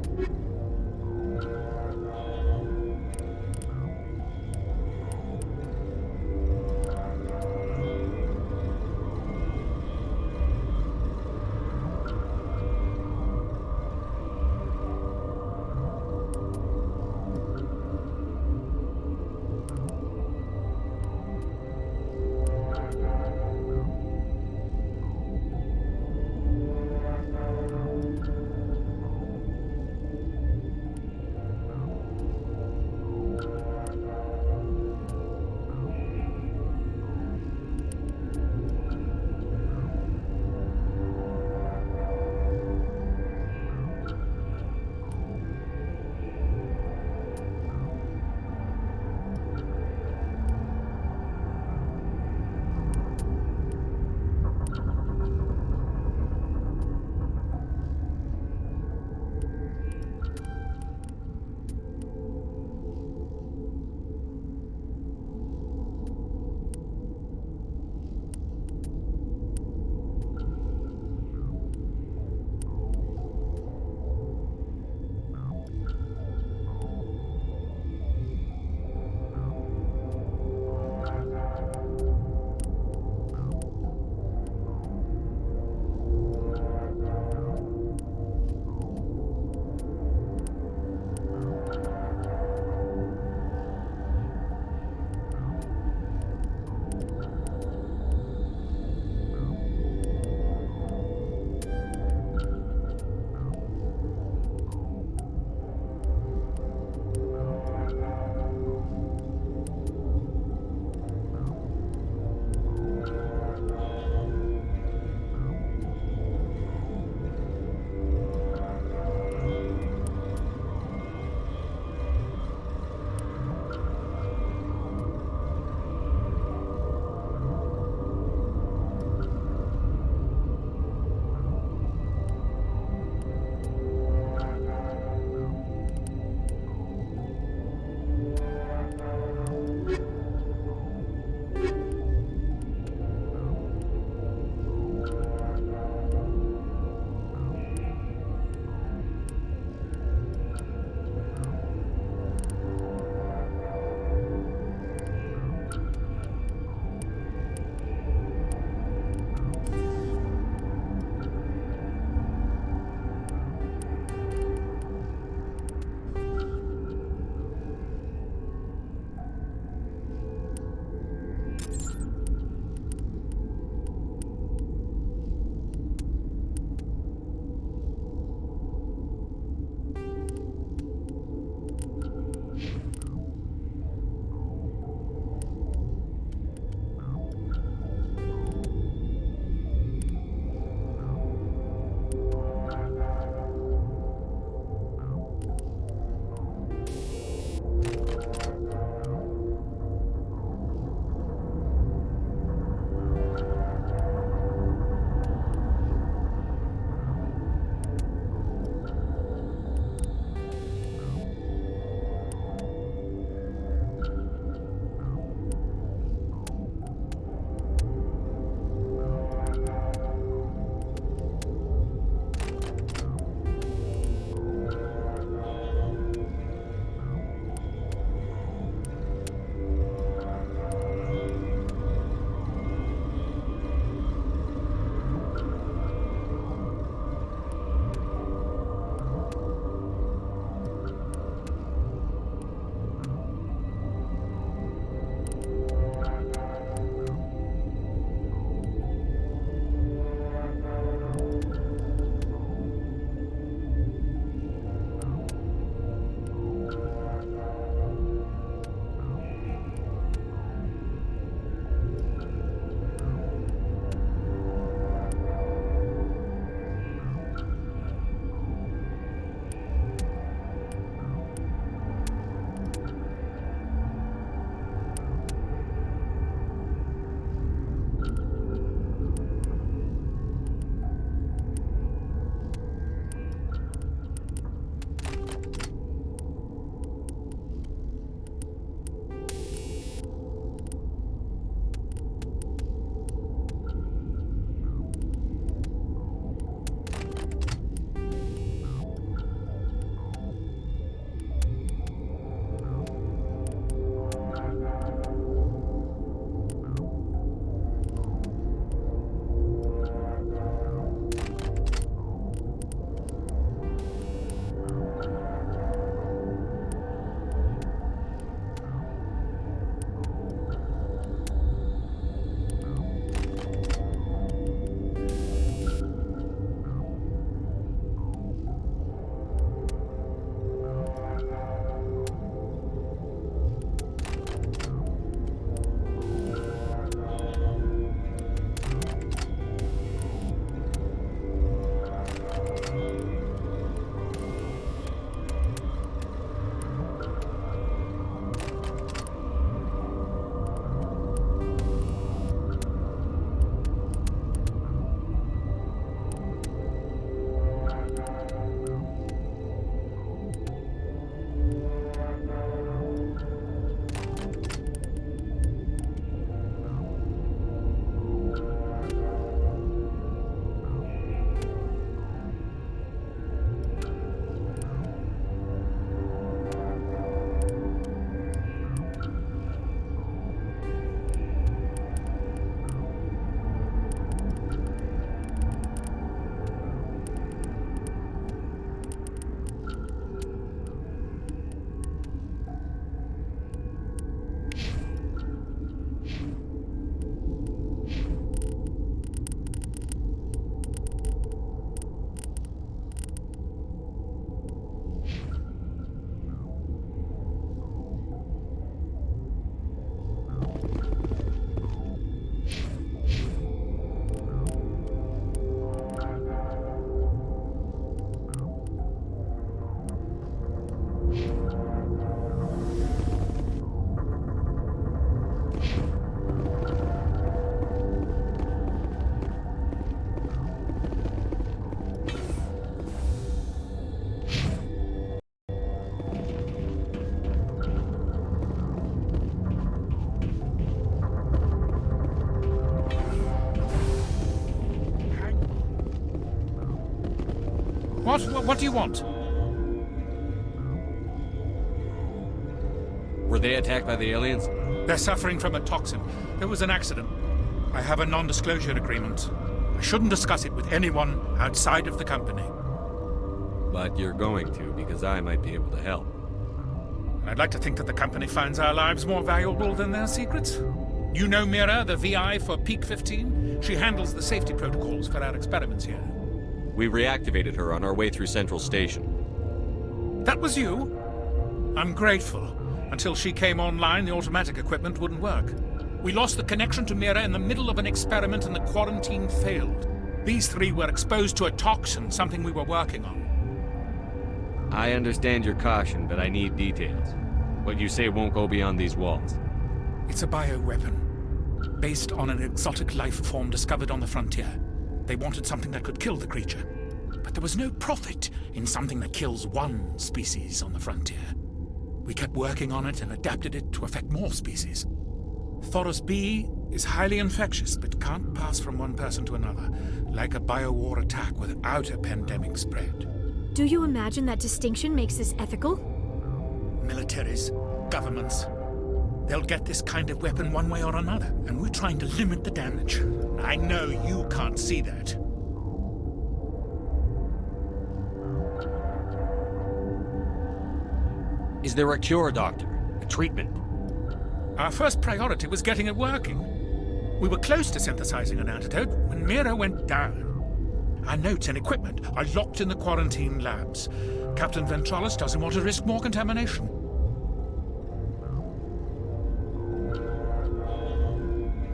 What do you want? Were they attacked by the aliens? They're suffering from a toxin. There was an accident. I have a non-disclosure agreement. I shouldn't discuss it with anyone outside of the company. But you're going to, because I might be able to help. I'd like to think that the company finds our lives more valuable than their secrets. You know Mira, the VI for Peak 15? She handles the safety protocols for our experiments here. We reactivated her on our way through Central Station. That was you? I'm grateful. Until she came online, the automatic equipment wouldn't work. We lost the connection to Mira in the middle of an experiment and the quarantine failed. These three were exposed to a toxin, something we were working on. I understand your caution, but I need details. What you say won't go beyond these walls. It's a bioweapon, based on an exotic life form discovered on the frontier. They wanted something that could kill the creature. But there was no profit in something that kills one species on the frontier. We kept working on it and adapted it to affect more species. Thoros B is highly infectious, but can't pass from one person to another, like a biowar attack without a pandemic spread. Do you imagine that distinction makes this ethical? Militaries, governments, they'll get this kind of weapon one way or another, and we're trying to limit the damage. I know you can't see that. Is there a cure, Doctor? A treatment? Our first priority was getting it working. We were close to synthesizing an antidote when Mira went down. Our notes and equipment are locked in the quarantine labs. Captain Ventralis doesn't want to risk more contamination.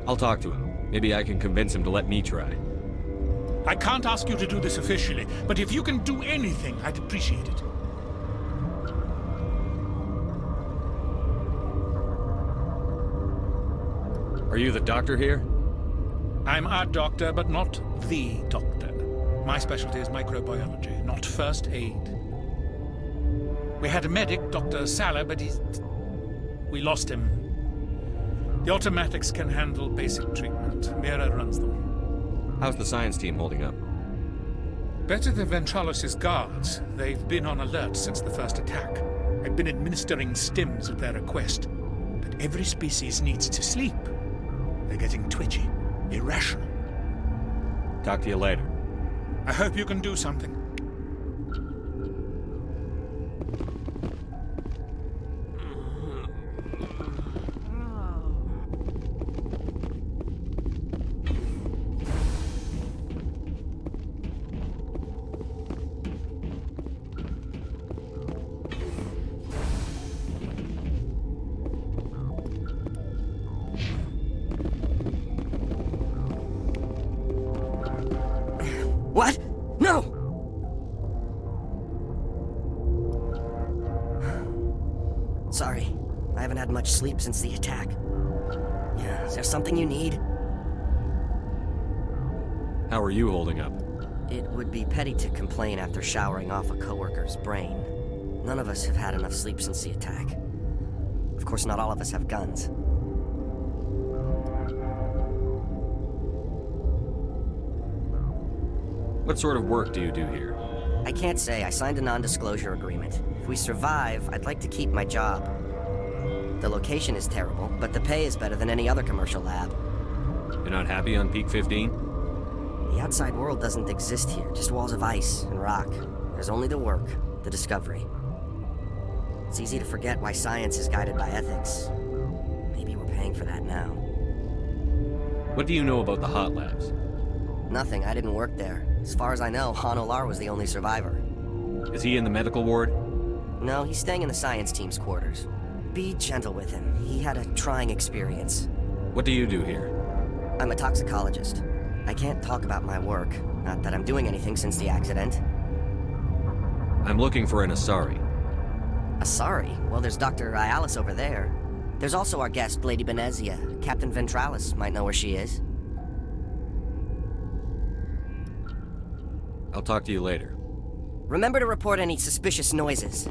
I'll talk to him. Maybe I can convince him to let me try. I can't ask you to do this officially, but if you can do anything, I'd appreciate it. Are you the doctor here? I'm a doctor, but not the doctor. My specialty is microbiology, not first aid. We had a medic, Dr. Salah, but we lost him. The automatics can handle basic treatment. Mira runs them. How's the science team holding up? Better than Ventralis' guards. They've been on alert since the first attack. I've been administering stims at their request. But every species needs to sleep. They're getting twitchy, irrational. Talk to you later. I hope you can do something. What? No! Sorry. I haven't had much sleep since the attack. Yeah, is there something you need? How are you holding up? It would be petty to complain after showering off a coworker's brain. None of us have had enough sleep since the attack. Of course, not all of us have guns. What sort of work do you do here? I can't say. I signed a non-disclosure agreement. If we survive, I'd like to keep my job. The location is terrible, but the pay is better than any other commercial lab. You're not happy on Peak 15? The outside world doesn't exist here, just walls of ice and rock. There's only the work, the discovery. It's easy to forget why science is guided by ethics. Maybe we're paying for that now. What do you know about the hot labs? Nothing. I didn't work there. As far as I know, Han Olar was the only survivor. Is he in the medical ward? No, he's staying in the science team's quarters. Be gentle with him. He had a trying experience. What do you do here? I'm a toxicologist. I can't talk about my work. Not that I'm doing anything since the accident. I'm looking for an Asari. Asari? Well, there's Dr. Ialis over there. There's also our guest, Lady Benezia. Captain Ventralis might know where she is. I'll talk to you later. Remember to report any suspicious noises.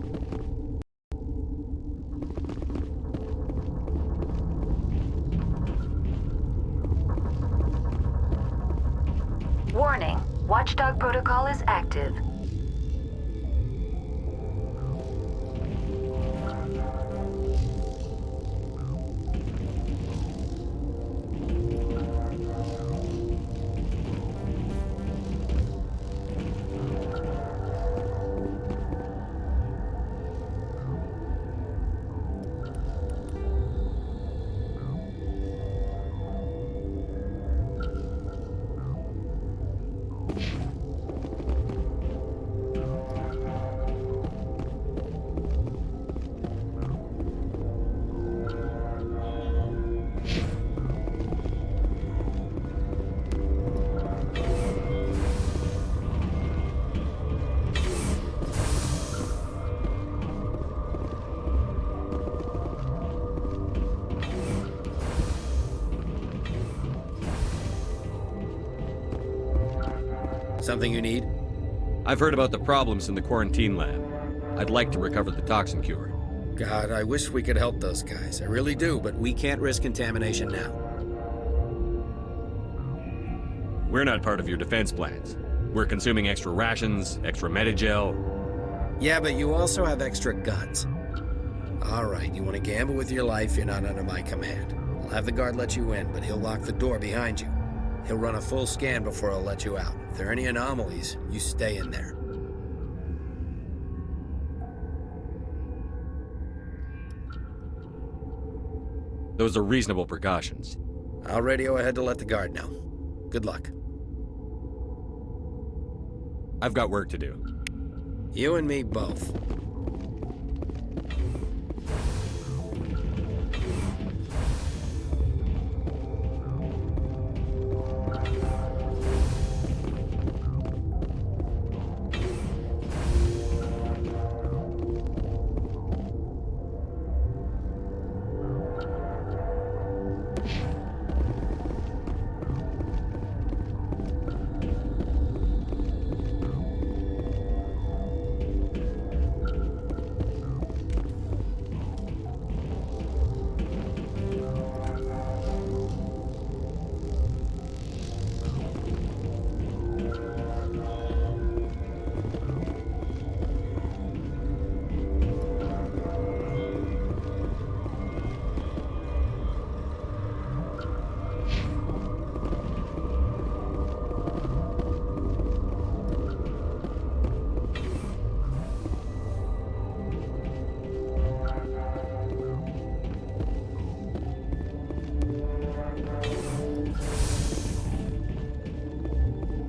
Warning. Watchdog protocol is active. Something you need? I've heard about the problems in the quarantine lab. I'd like to recover the toxin cure. God, I wish we could help those guys. I really do, but we can't risk contamination now. We're not part of your defense plans. We're consuming extra rations, extra Medigel. Yeah, but you also have extra guns. All right, you want to gamble with your life, you're not under my command. I'll have the guard let you in, but he'll lock the door behind you. He'll run a full scan before he'll let you out. If there are any anomalies, you stay in there. Those are reasonable precautions. I'll radio ahead to let the guard know. Good luck. I've got work to do. You and me both.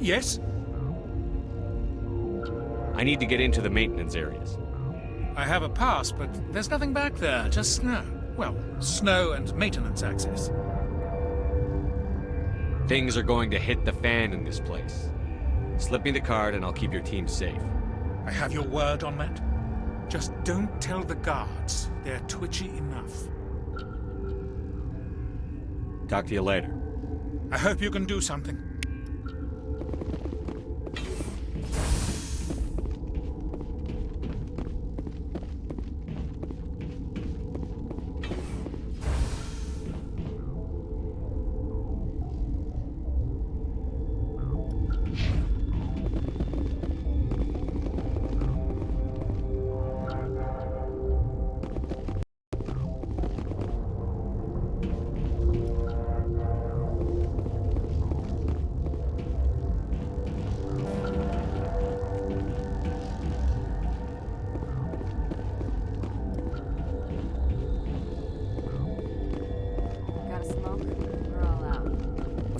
Yes? I need to get into the maintenance areas. I have a pass, but there's nothing back there, just snow. Well, snow and maintenance access. Things are going to hit the fan in this place. Slip me the card and I'll keep your team safe. I have your word on that. Just don't tell the guards. They're twitchy enough. Talk to you later. I hope you can do something.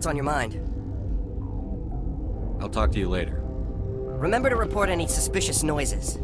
What's on your mind? I'll talk to you later. Remember to report any suspicious noises.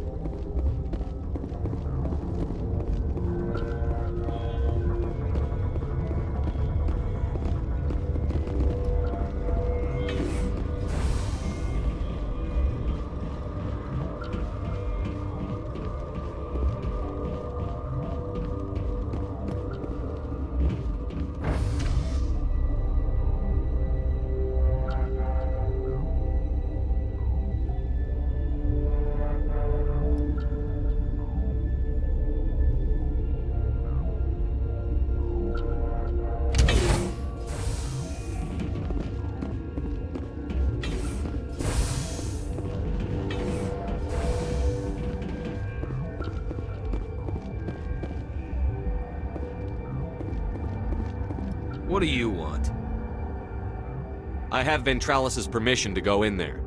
What do you want? I have Ventralis' permission to go in there.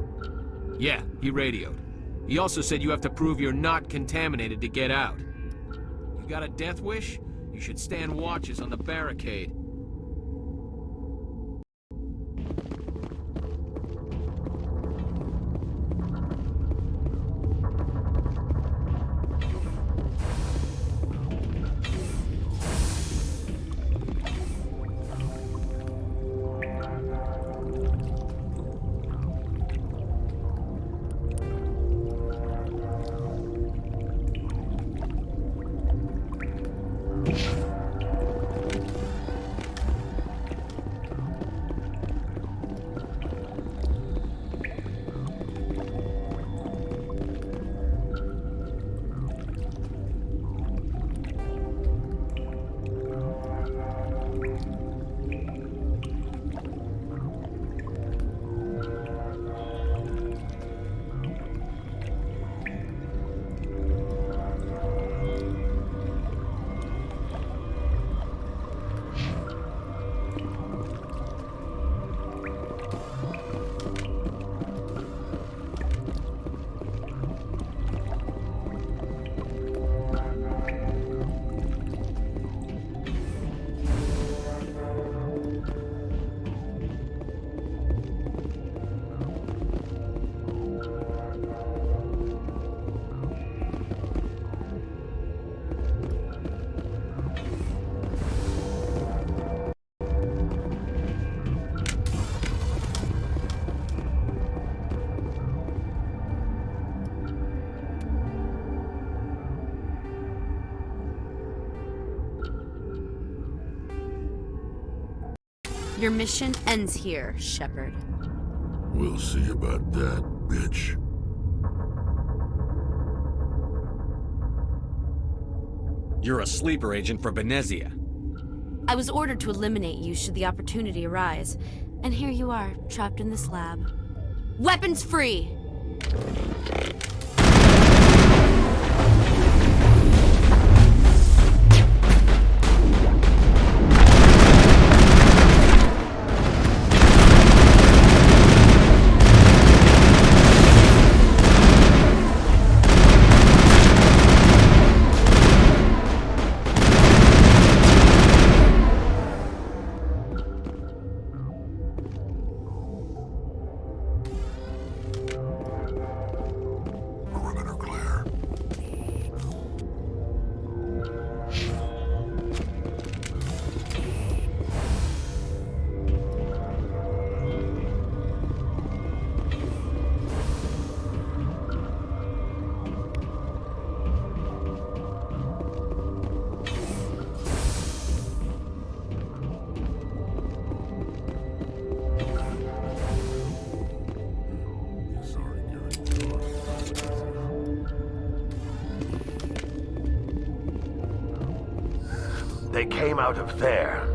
Yeah, he radioed. He also said you have to prove you're not contaminated to get out. You got a death wish? You should stand watches on the barricade. Your mission ends here, Shepard. We'll see about that, bitch. You're a sleeper agent for Benezia. I was ordered to eliminate you should the opportunity arise, and here you are, trapped in this lab. Weapons free! Perimeter clear. They came out of there.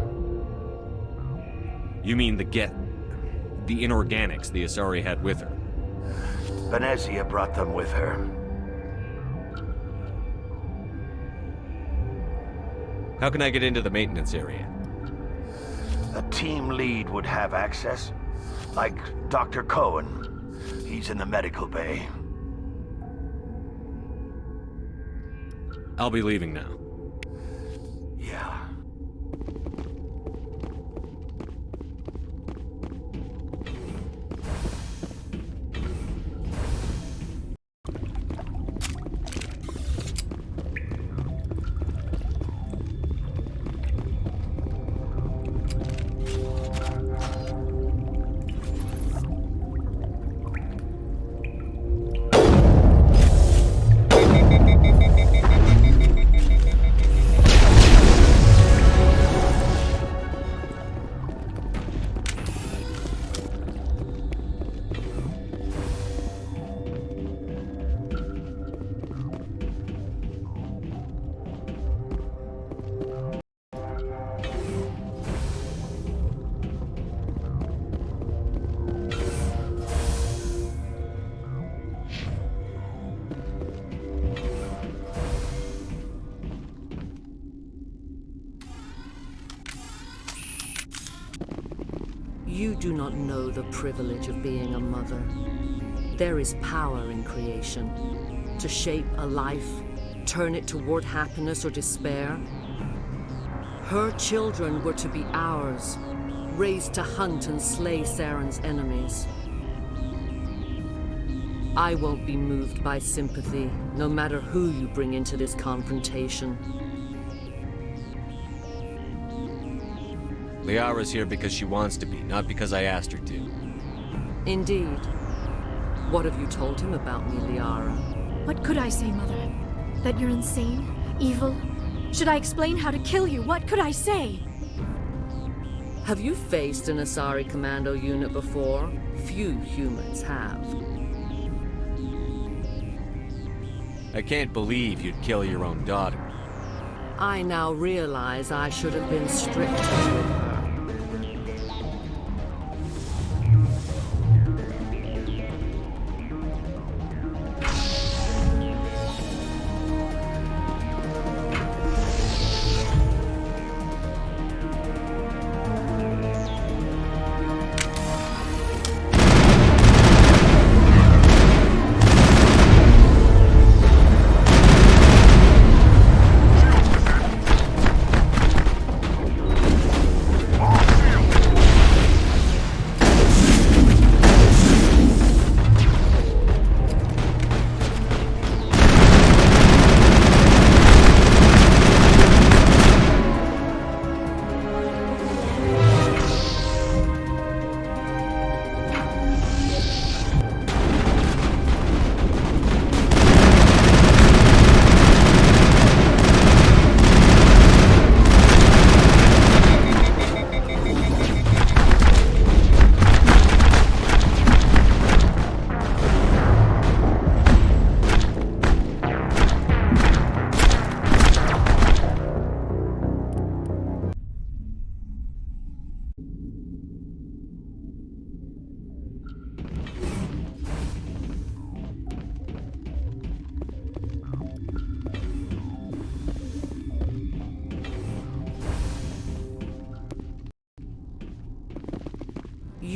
You mean the inorganics the Asari had with her? Benezia brought them with her. How can I get into the maintenance area? A team lead would have access. Like Dr. Cohen. He's in the medical bay. I'll be leaving now. Yeah. You do not know the privilege of being a mother. There is power in creation. To shape a life, turn it toward happiness or despair. Her children were to be ours, raised to hunt and slay Saren's enemies. I won't be moved by sympathy, no matter who you bring into this confrontation. Liara's here because she wants to be, not because I asked her to. Indeed. What have you told him about me, Liara? What could I say, Mother? That you're insane? Evil? Should I explain how to kill you? What could I say? Have you faced an Asari commando unit before? Few humans have. I can't believe you'd kill your own daughter. I now realize I should have been stricter with her.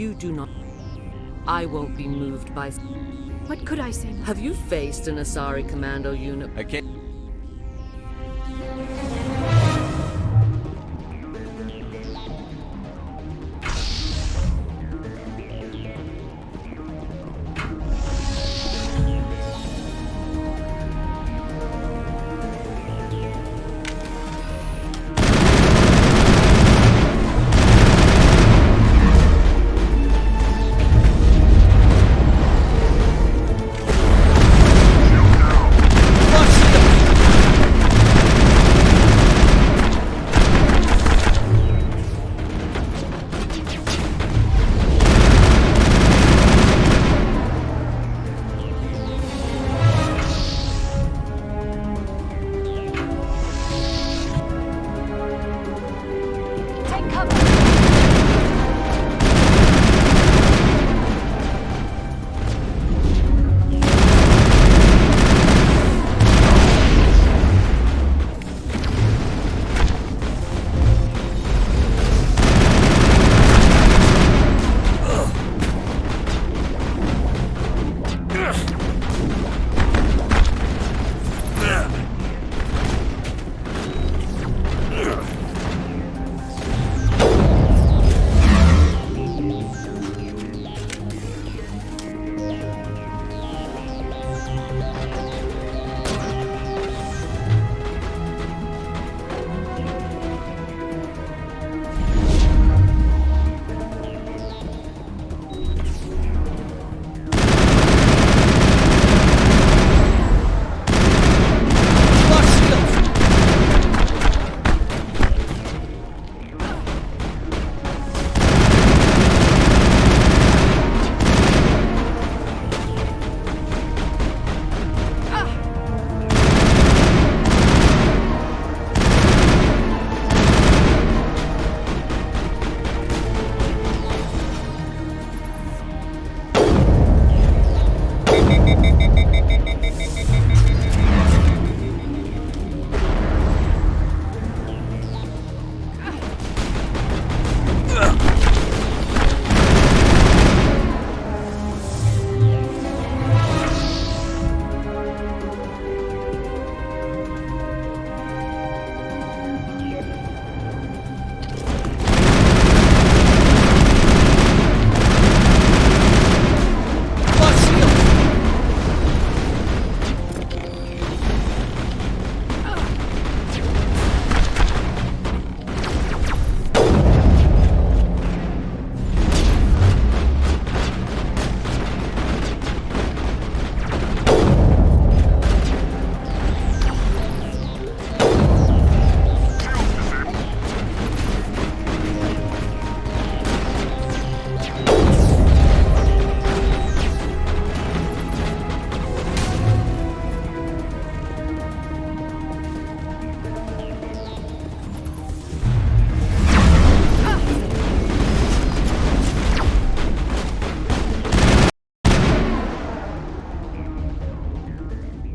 you do not... I won't be moved by... What could I say, Mother? Have you faced an Asari commando unit? I can't...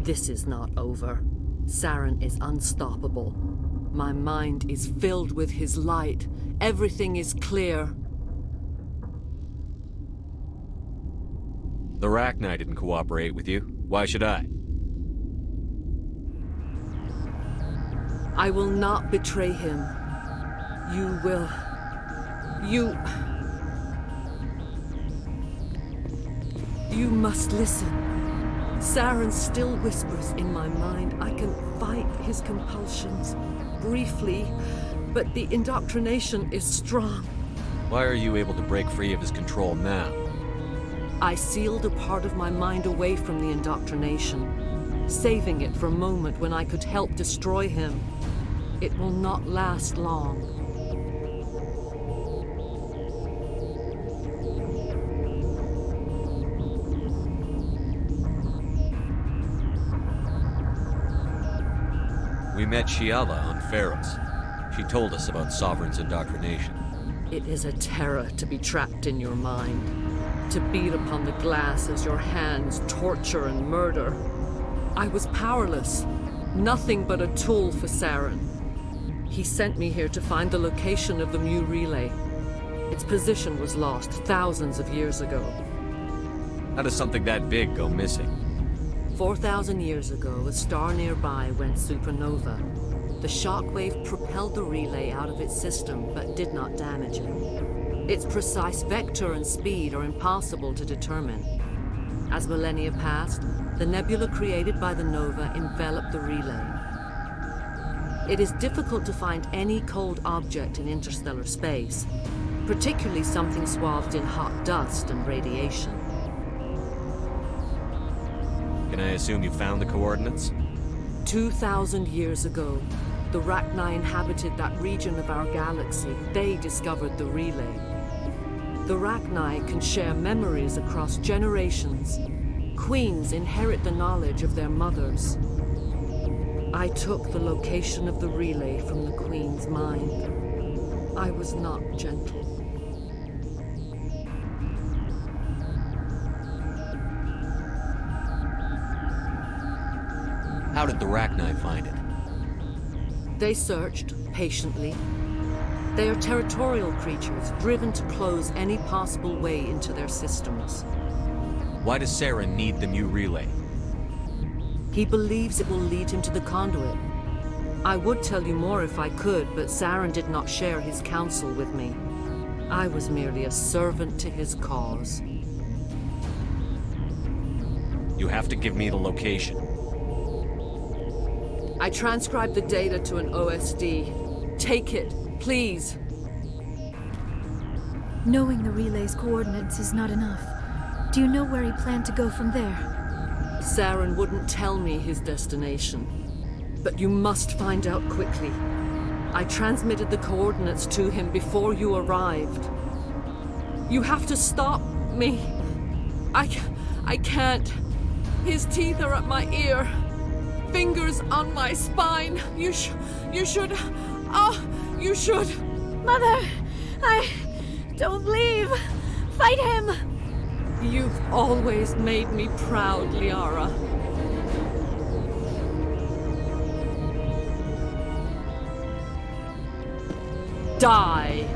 This is not over. Saren is unstoppable. My mind is filled with his light. Everything is clear. The Rachni didn't cooperate with you. Why should I? I will not betray him. You will... You must listen. Saren still whispers in my mind. I can fight his compulsions, briefly, but the indoctrination is strong. Why are you able to break free of his control now? I sealed a part of my mind away from the indoctrination, saving it for a moment when I could help destroy him. It will not last long. We met Shiala on Pharos. She told us about Sovereign's indoctrination. It is a terror to be trapped in your mind, to beat upon the glass as your hands torture and murder. I was powerless, nothing but a tool for Saren. He sent me here to find the location of the Mu relay. Its position was lost thousands of years ago. How does something that big go missing? 4,000 years ago, a star nearby went supernova. The shockwave propelled the relay out of its system, but did not damage it. Its precise vector and speed are impossible to determine. As millennia passed, the nebula created by the nova enveloped the relay. It is difficult to find any cold object in interstellar space, particularly something swathed in hot dust and radiation. Can I assume you found the coordinates? 2,000 years ago, the Rachni inhabited that region of our galaxy. They discovered the relay. The Rachni can share memories across generations. Queens inherit the knowledge of their mothers. I took the location of the relay from the Queen's mind. I was not gentle. How did the Rachni find it? They searched, patiently. They are territorial creatures, driven to close any possible way into their systems. Why does Saren need the new relay? He believes it will lead him to the conduit. I would tell you more if I could, but Saren did not share his counsel with me. I was merely a servant to his cause. You have to give me the location. I transcribed the data to an OSD. Take it, please. Knowing the relay's coordinates is not enough. Do you know where he planned to go from there? Saren wouldn't tell me his destination. But you must find out quickly. I transmitted the coordinates to him before you arrived. You have to stop me. I can't. His teeth are at my ear. Fingers on my spine. You should. You should. Mother, don't leave. Fight him. You've always made me proud, Liara. Die.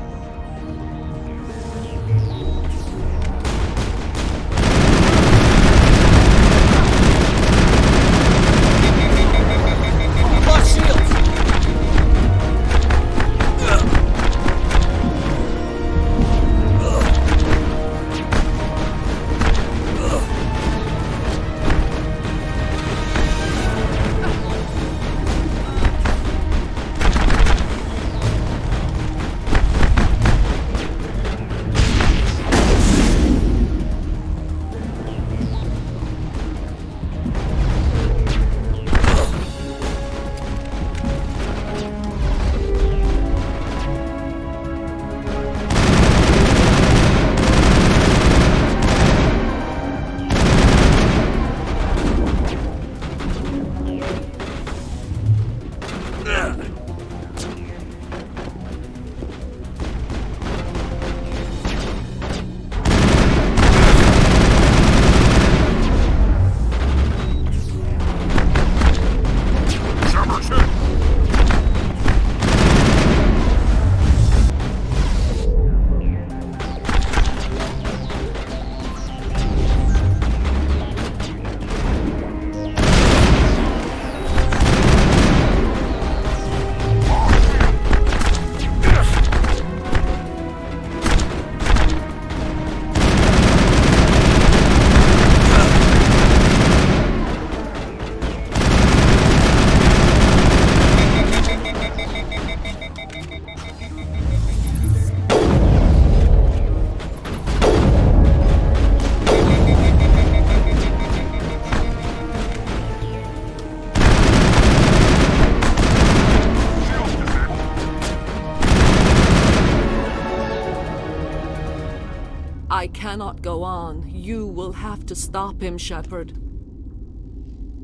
I cannot go on. You will have to stop him, Shepard.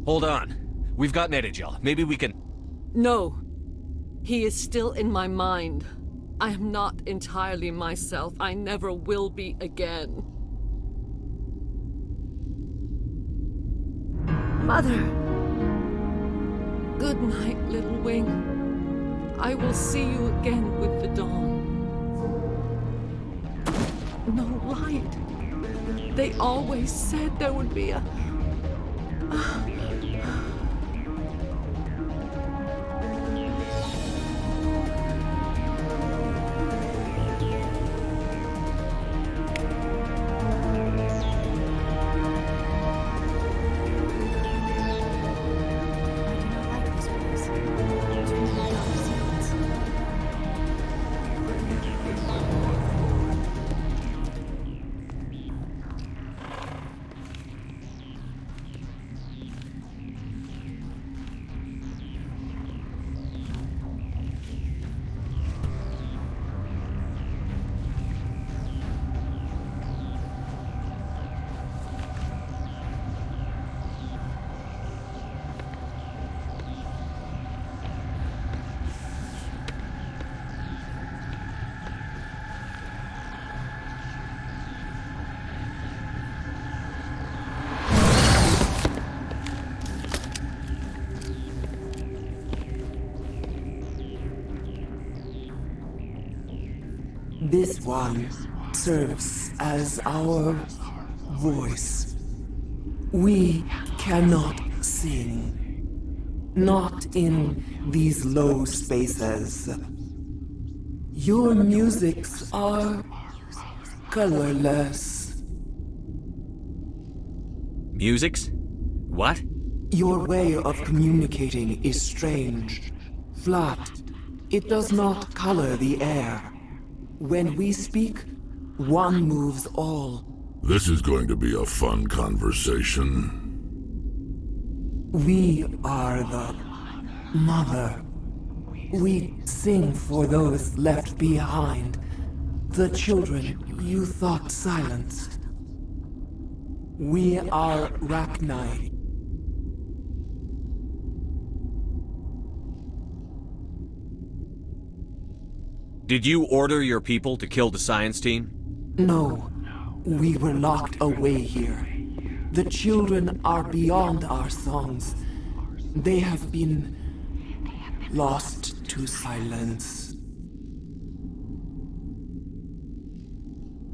Hold on. We've got Netagel. Maybe we can... No. He is still in my mind. I am not entirely myself. I never will be again. Mother! Good night, little wing. I will see you again with the dawn. no light. They always said there would be a... This one serves as our voice. We cannot sing. Not in these low spaces. Your musics are colorless. Musics? What? Your way of communicating is strange. Flat. It does not color the air. When we speak, one moves all. This is going to be a fun conversation. We are the mother. We sing for those left behind. The children you thought silenced. We are Rachni. Did you order your people to kill the science team? No. We were locked away here. The children are beyond our songs. They have been lost to silence.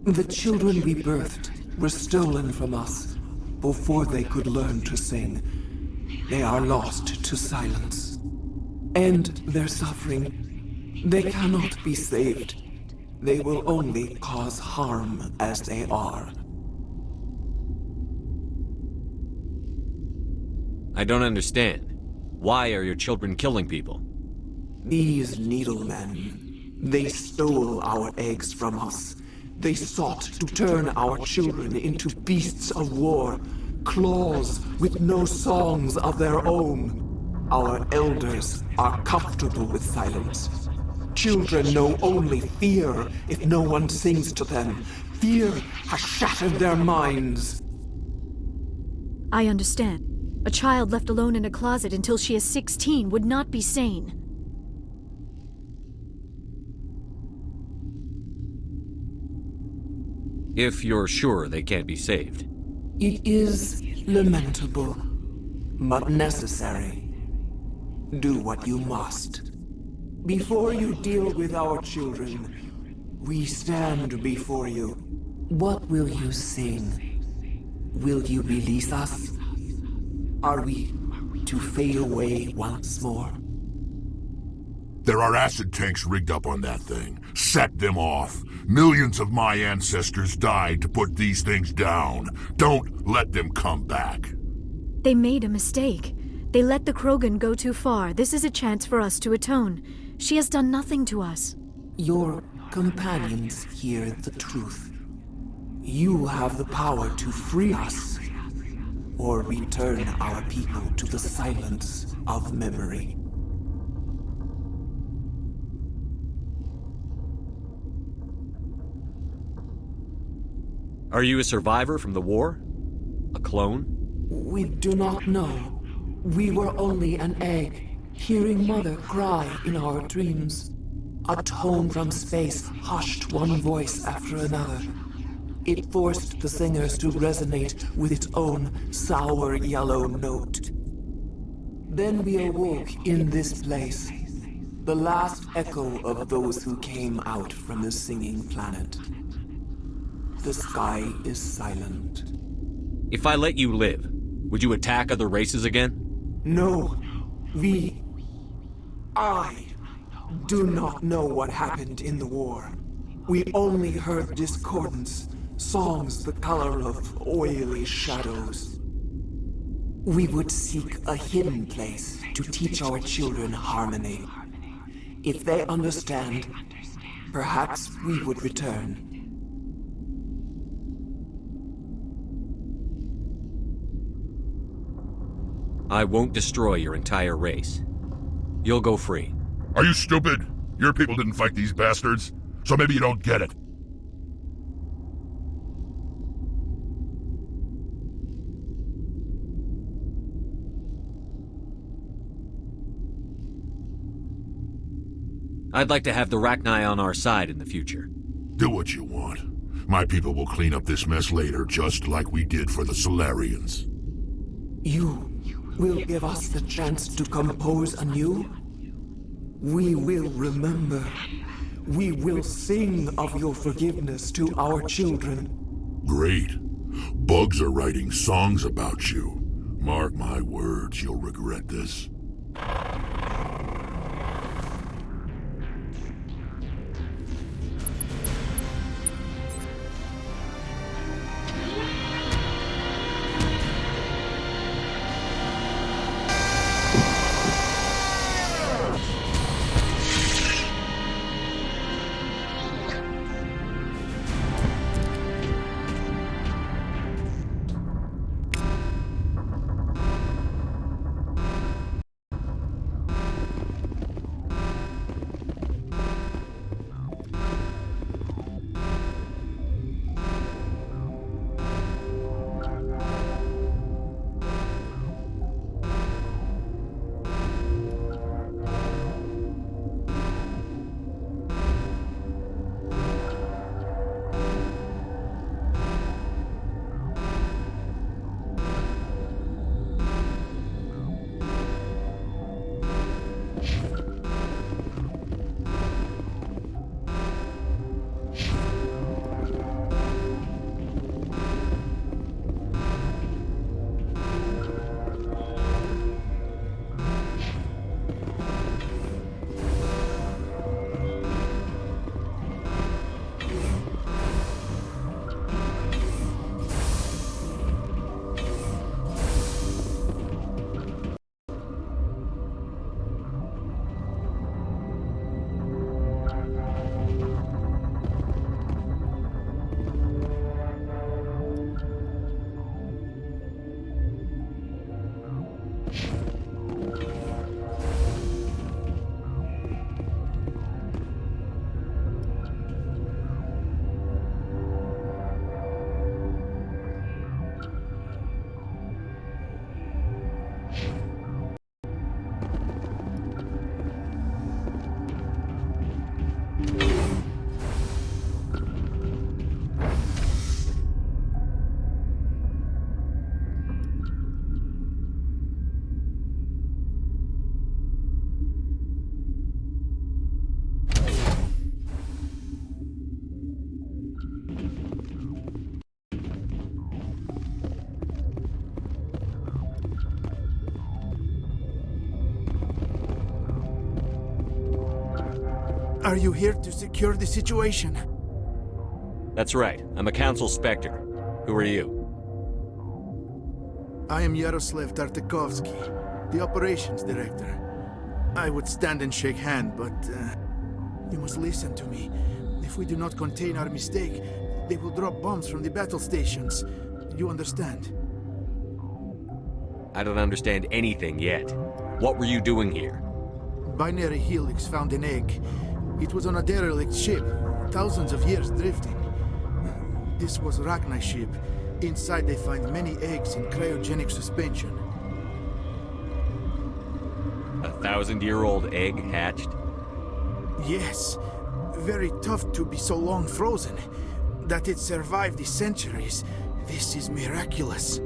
The children we birthed were stolen from us before they could learn to sing. They are lost to silence. And their suffering, they cannot be saved. They will only cause harm as they are. I don't understand. Why are your children killing people? These needlemen, they stole our eggs from us. They sought to turn our children into beasts of war, claws with no songs of their own. Our elders are comfortable with silence. Children know only fear if no one sings to them. Fear has shattered their minds. I understand. A child left alone in a closet until she is 16 would not be sane. If you're sure they can't be saved. It is lamentable, but necessary. Do what you must. Before you deal with our children, we stand before you. What will you sing? Will you release us? Are we to fade away once more? There are acid tanks rigged up on that thing. Set them off. Millions of my ancestors died to put these things down. Don't let them come back. They made a mistake. They let the Krogan go too far. This is a chance for us to atone. She has done nothing to us. Your companions hear the truth. You have the power to free us, or return our people to the silence of memory. Are you a survivor from the war? A clone? We do not know. We were only an egg, hearing Mother cry in our dreams. A tone from space hushed one voice after another. It forced the singers to resonate with its own sour yellow note. Then we awoke in this place, the last echo of those who came out from the singing planet. the sky is silent. If I let you live, would you attack other races again? No, I do not know what happened in the war. We only heard discordance, songs the color of oily shadows. We would seek a hidden place to teach our children harmony. If they understand, perhaps we would return. I won't destroy your entire race. You'll go free. Are you stupid? Your people didn't fight these bastards, so maybe you don't get it. I'd like to have the Rachni on our side in the future. Do what you want. My people will clean up this mess later, just like we did for the Solarians. You will give us the chance to compose anew? We will remember. We will sing of your forgiveness to our children. Great. Bugs are writing songs about you. Mark my words, you'll regret this. Are you here to secure the situation? That's right. I'm a Council Spectre. Who are you? I am Yaroslav Tartakovsky, the Operations Director. I would stand and shake hand, but you must listen to me. If we do not contain our mistake, they will drop bombs from the battle stations. You understand? I don't understand anything yet. What were you doing here? Binary Helix found an egg. It was on a derelict ship, thousands of years drifting. This was Rachni ship. Inside they find many eggs in cryogenic suspension. 1,000-year-old egg hatched? Yes. Very tough to be so long frozen. That it survived the centuries. This is miraculous.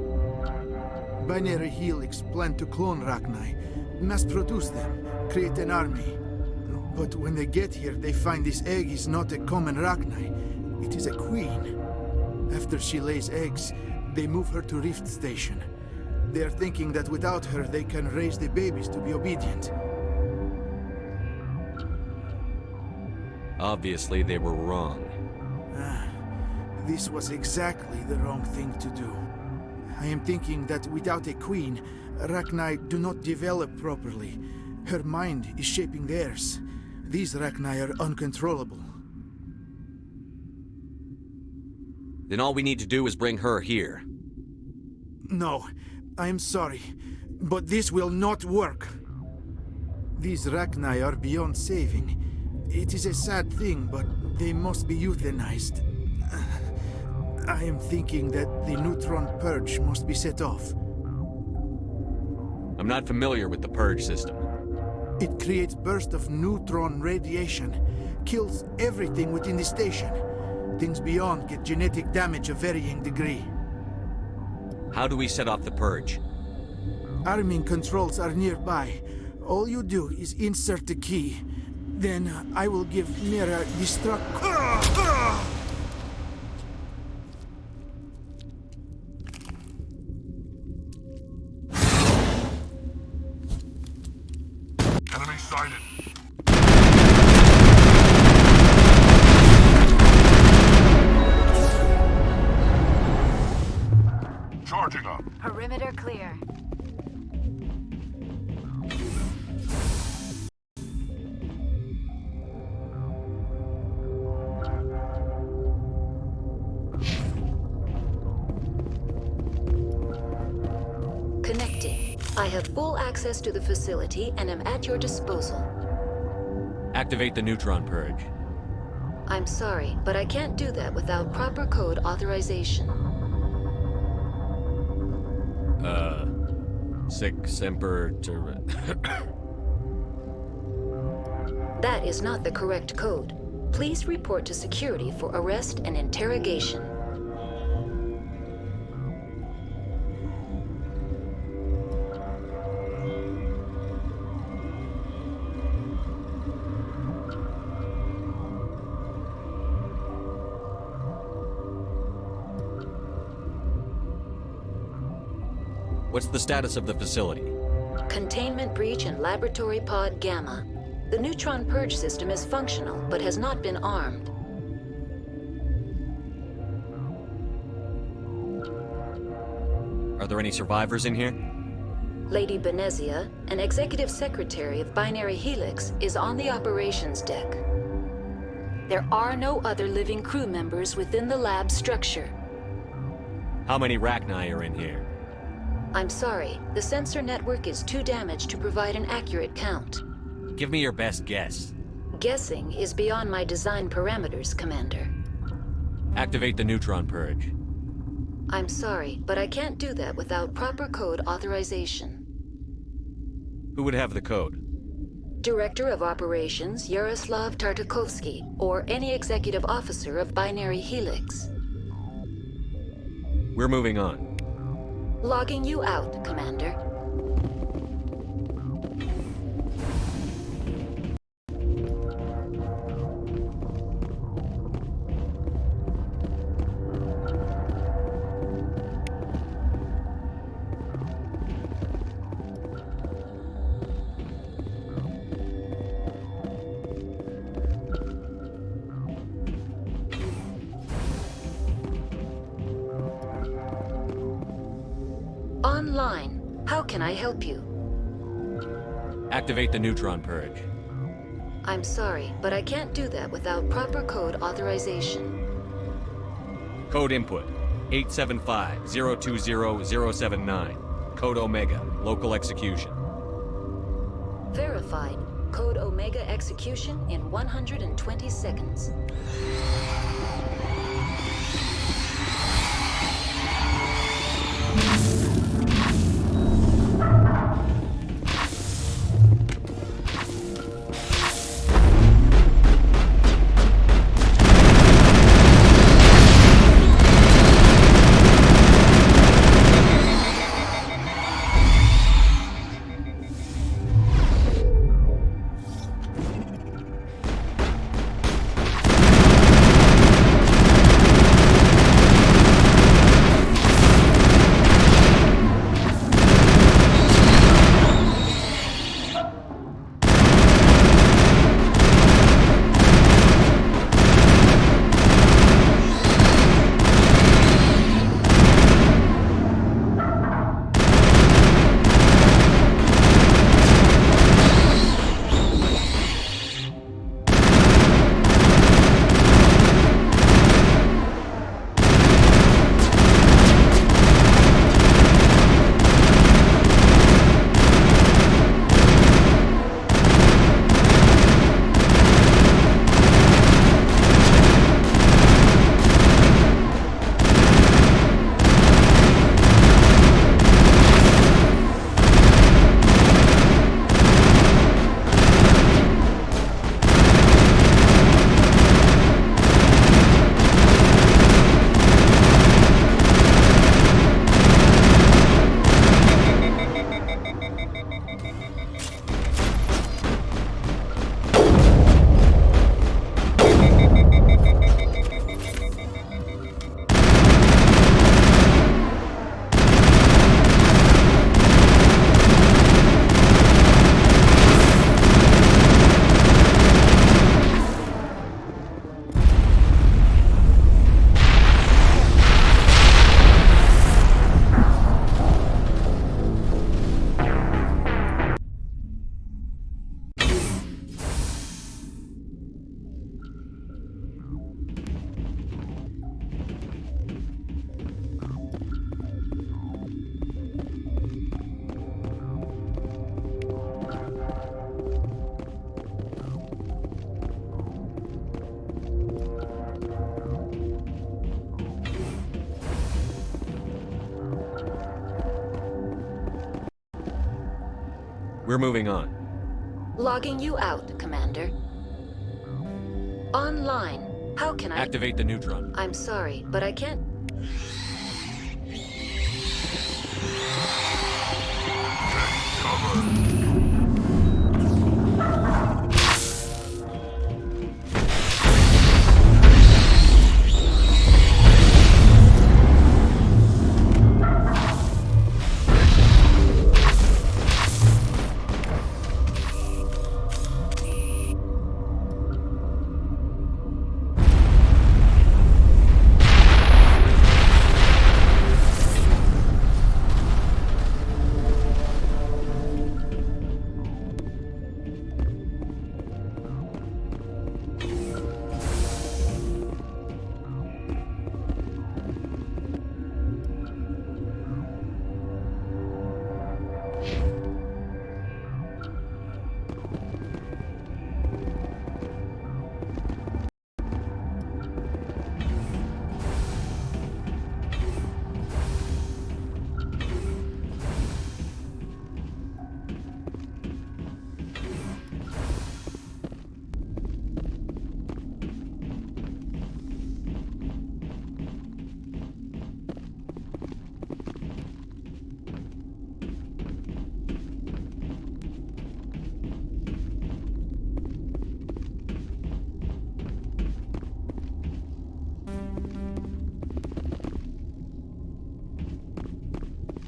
Binary Helix planned to clone Rachni, mass produce them, create an army. But when they get here, they find this egg is not a common Rachni. It is a queen. After she lays eggs, they move her to Rift Station. They're thinking that without her, they can raise the babies to be obedient. Obviously, they were wrong. This was exactly the wrong thing to do. I am thinking that without a queen, Rachni do not develop properly. Her mind is shaping theirs. These Rachni are uncontrollable. Then all we need to do is bring her here. No, I am sorry, but this will not work. These Rachni are beyond saving. It is a sad thing, but they must be euthanized. I am thinking that the neutron purge must be set off. I'm not familiar with the purge system. It creates bursts of neutron radiation, kills everything within the station. Things beyond get genetic damage of varying degree. How do we set off the purge? Arming controls are nearby. All you do is insert the key. Then I will give Mira destruct... Enemy sighted. Charging up. Perimeter clear. Connecting. I have full access to the facility and am at your disposal. Activate the neutron purge. I'm sorry, but I can't do that without proper code authorization. Sic semper That is not the correct code. Please report to security for arrest and interrogation. What's the status of the facility? Containment breach in Laboratory Pod Gamma. The neutron purge system is functional, but has not been armed. Are there any survivors in here? Lady Benezia, an executive secretary of Binary Helix, is on the operations deck. There are no other living crew members within the lab structure. How many Rachni are in here? I'm sorry, the sensor network is too damaged to provide an accurate count. Give me your best guess. Guessing is beyond my design parameters, Commander. Activate the neutron purge. I'm sorry, but I can't do that without proper code authorization. Who would have the code? Director of Operations Yaroslav Tartakovsky, or any executive officer of Binary Helix. We're moving on. Logging you out, Commander. Online. How can I help you? Activate the neutron purge. I'm sorry, but I can't do that without proper code authorization. Code input 875-020-079. Code Omega. Local execution. Verified. Code Omega execution in 120 seconds. We're moving on. Logging you out, Commander. Online. How can I... Activate the neutron. I'm sorry, but I can't...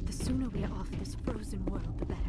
The sooner we are off this frozen world, the better.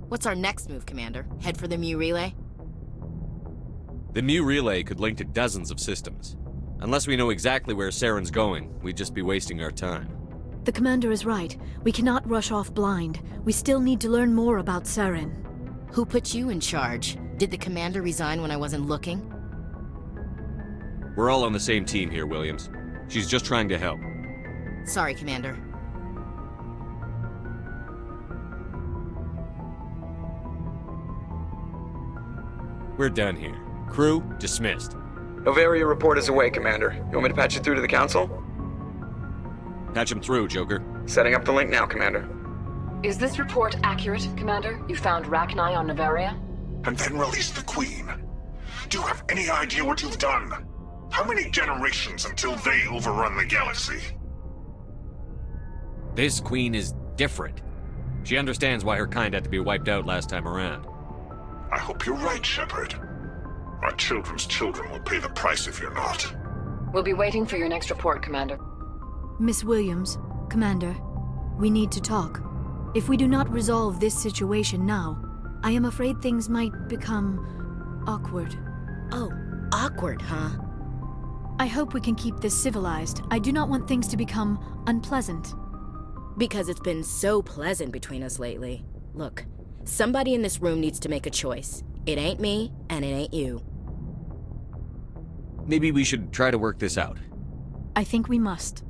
What's our next move, Commander? Head for the Mu Relay? The Mu Relay could link to dozens of systems. Unless we know exactly where Saren's going, we'd just be wasting our time. The commander is right. We cannot rush off blind. We still need to learn more about Saren. Who put you in charge? Did the commander resign when I wasn't looking? We're all on the same team here, Williams. She's just trying to help. Sorry, Commander. We're done here. Crew, dismissed. Novaria report is away, Commander. You want me to patch you through to the Council? Patch him through, Joker. Setting up the link now, Commander. Is this report accurate, Commander? You found Rachni on Novaria? And then released the Queen. Do you have any idea what you've done? How many generations until they overrun the galaxy? This Queen is different. She understands why her kind had to be wiped out last time around. I hope you're right, Shepard. Our children's children will pay the price if you're not. We'll be waiting for your next report, Commander. Miss Williams, Commander, we need to talk. If we do not resolve this situation now, I am afraid things might become awkward. Oh, awkward, huh? I hope we can keep this civilized. I do not want things to become unpleasant. Because it's been so pleasant between us lately. Look, somebody in this room needs to make a choice. It ain't me, and it ain't you. Maybe we should try to work this out. I think we must.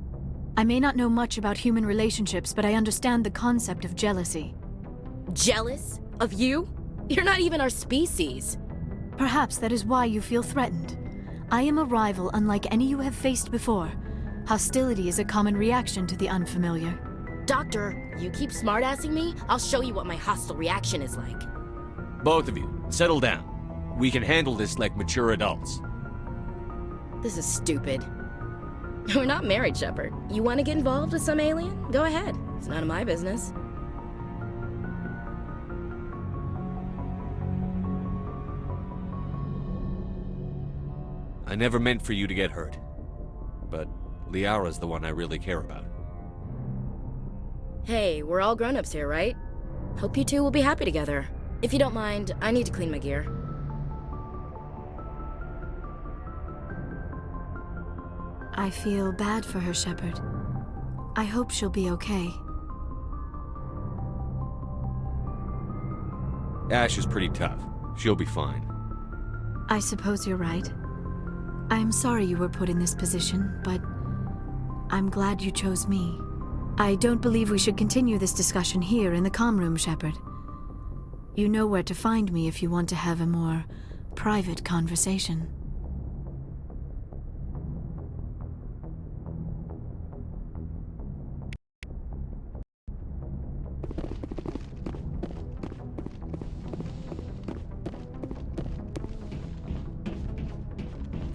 I may not know much about human relationships, but I understand the concept of jealousy. Jealous? Of you? You're not even our species. Perhaps that is why you feel threatened. I am a rival unlike any you have faced before. Hostility is a common reaction to the unfamiliar. Doctor, you keep smartassing me, I'll show you what my hostile reaction is like. Both of you, settle down. We can handle this like mature adults. This is stupid. We're not married, Shepard. You want to get involved with some alien? Go ahead. It's none of my business. I never meant for you to get hurt. But Liara's the one I really care about. Hey, we're all grown-ups here, right? Hope you two will be happy together. If you don't mind, I need to clean my gear. I feel bad for her, Shepard. I hope she'll be okay. Ash is pretty tough. She'll be fine. I suppose you're right. I'm sorry you were put in this position, but I'm glad you chose me. I don't believe we should continue this discussion here in the comm room, Shepard. You know where to find me if you want to have a more private conversation.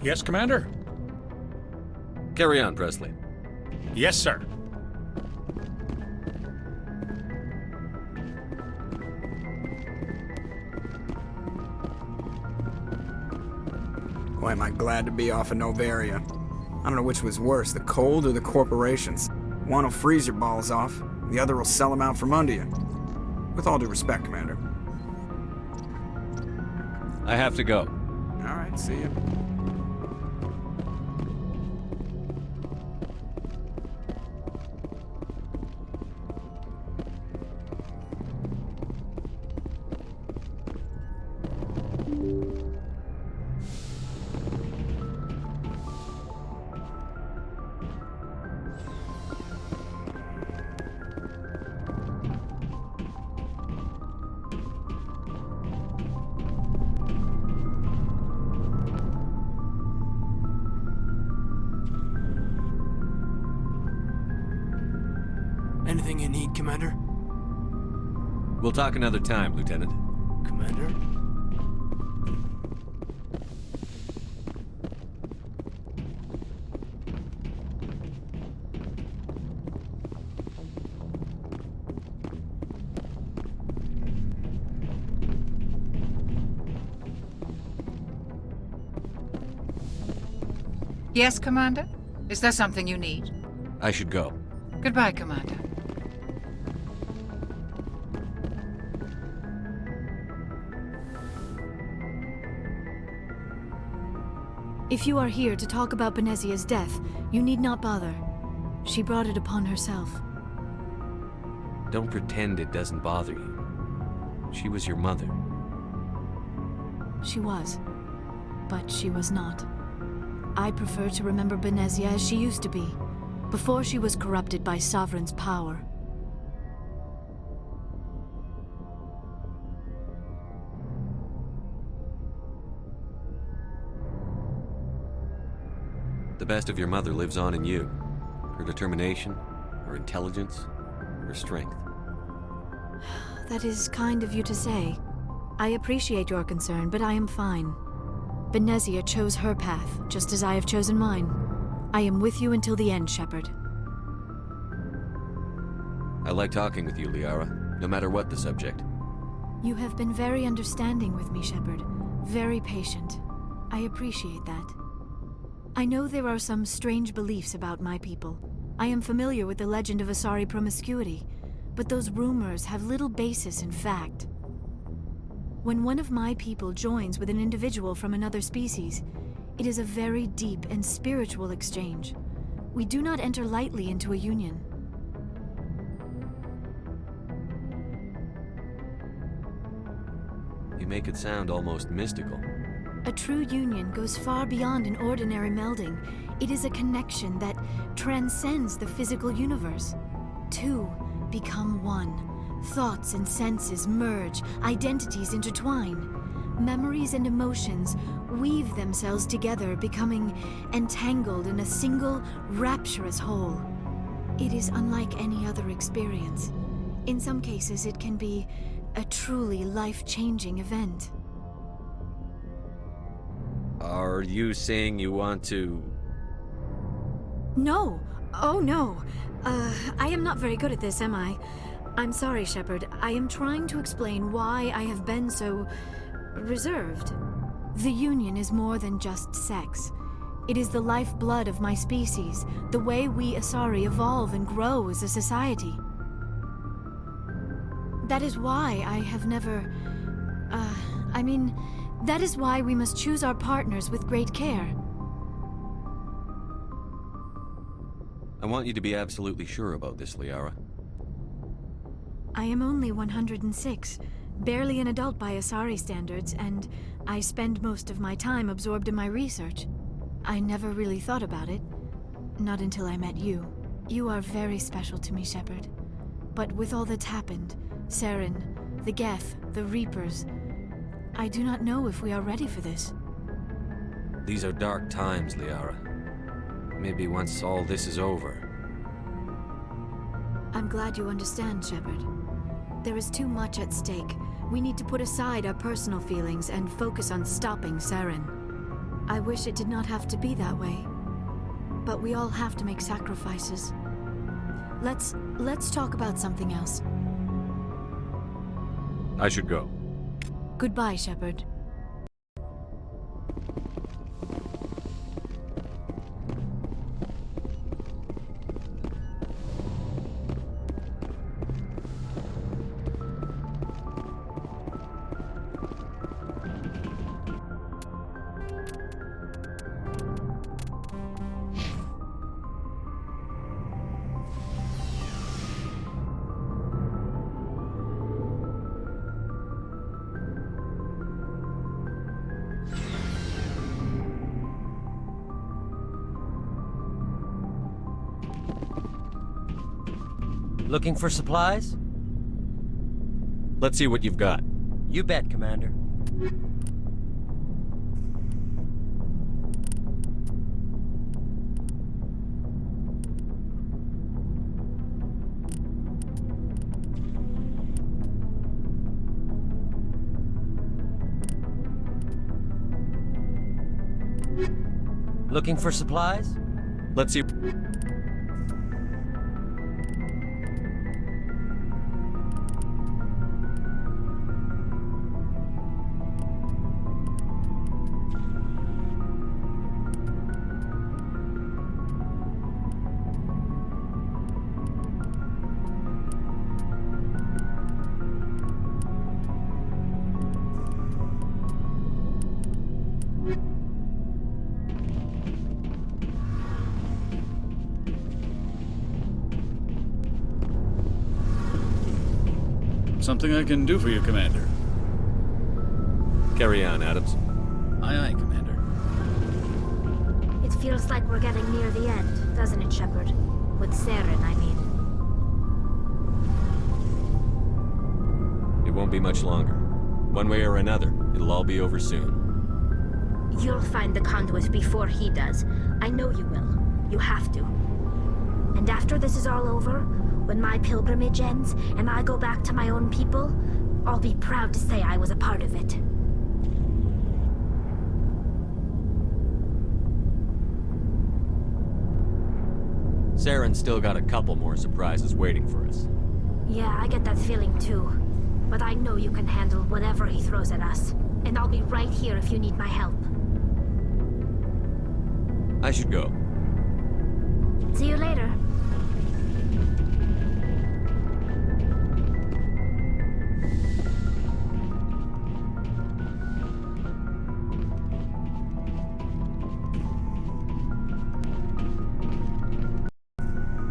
Yes, Commander? Carry on, Presley. Yes, sir. Boy, am I glad to be off of Novaria. I don't know which was worse, the cold or the corporations. One will freeze your balls off, the other will sell them out from under you. With all due respect, Commander. I have to go. All right, see ya. Anything you need, Commander? We'll talk another time, Lieutenant. Commander? Yes, Commander? Is there something you need? I should go. Goodbye, Commander. If you are here to talk about Benezia's death, you need not bother. She brought it upon herself. Don't pretend it doesn't bother you. She was your mother. She was. But she was not. I prefer to remember Benezia as she used to be, before she was corrupted by Sovereign's power. The best of your mother lives on in you. Her determination, her intelligence, her strength. That is kind of you to say. I appreciate your concern, but I am fine. Benezia chose her path, just as I have chosen mine. I am with you until the end, Shepard. I like talking with you, Liara, no matter what the subject. You have been very understanding with me, Shepard. Very patient. I appreciate that. I know there are some strange beliefs about my people. I am familiar with the legend of Asari promiscuity, but those rumors have little basis in fact. When one of my people joins with an individual from another species, it is a very deep and spiritual exchange. We do not enter lightly into a union. You make it sound almost mystical. A true union goes far beyond an ordinary melding. It is a connection that transcends the physical universe. Two become one. Thoughts and senses merge, identities intertwine. Memories and emotions weave themselves together, becoming entangled in a single, rapturous whole. It is unlike any other experience. In some cases, it can be a truly life-changing event. Are you saying you want to... No. Oh, no. I am not very good at this, am I? I'm sorry, Shepard. I am trying to explain why I have been so... reserved. The Union is more than just sex. It is the lifeblood of my species, the way we Asari evolve and grow as a society. That is why I have never... that is why we must choose our partners with great care. I want you to be absolutely sure about this, Liara. I am only 106, barely an adult by Asari standards, and I spend most of my time absorbed in my research. I never really thought about it, not until I met you. You are very special to me, Shepard. But with all that's happened, Saren, the Geth, the Reapers, I do not know if we are ready for this. These are dark times, Liara. Maybe once all this is over. I'm glad you understand, Shepard. There is too much at stake. We need to put aside our personal feelings and focus on stopping Saren. I wish it did not have to be that way. But we all have to make sacrifices. Let's talk about something else. I should go. Goodbye, Shepard. Looking for supplies? Let's see what you've got. You bet, Commander. Looking for supplies? Let's see. Something I can do for you, Commander. Carry on, Adams. Aye, aye, Commander. It feels like we're getting near the end, doesn't it, Shepard? With Saren, I mean. It won't be much longer. One way or another, it'll all be over soon. You'll find the conduit before he does. I know you will. You have to. And after this is all over, when my pilgrimage ends, and I go back to my own people, I'll be proud to say I was a part of it. Saren's still got a couple more surprises waiting for us. Yeah, I get that feeling too. But I know you can handle whatever he throws at us. And I'll be right here if you need my help. I should go. See you later.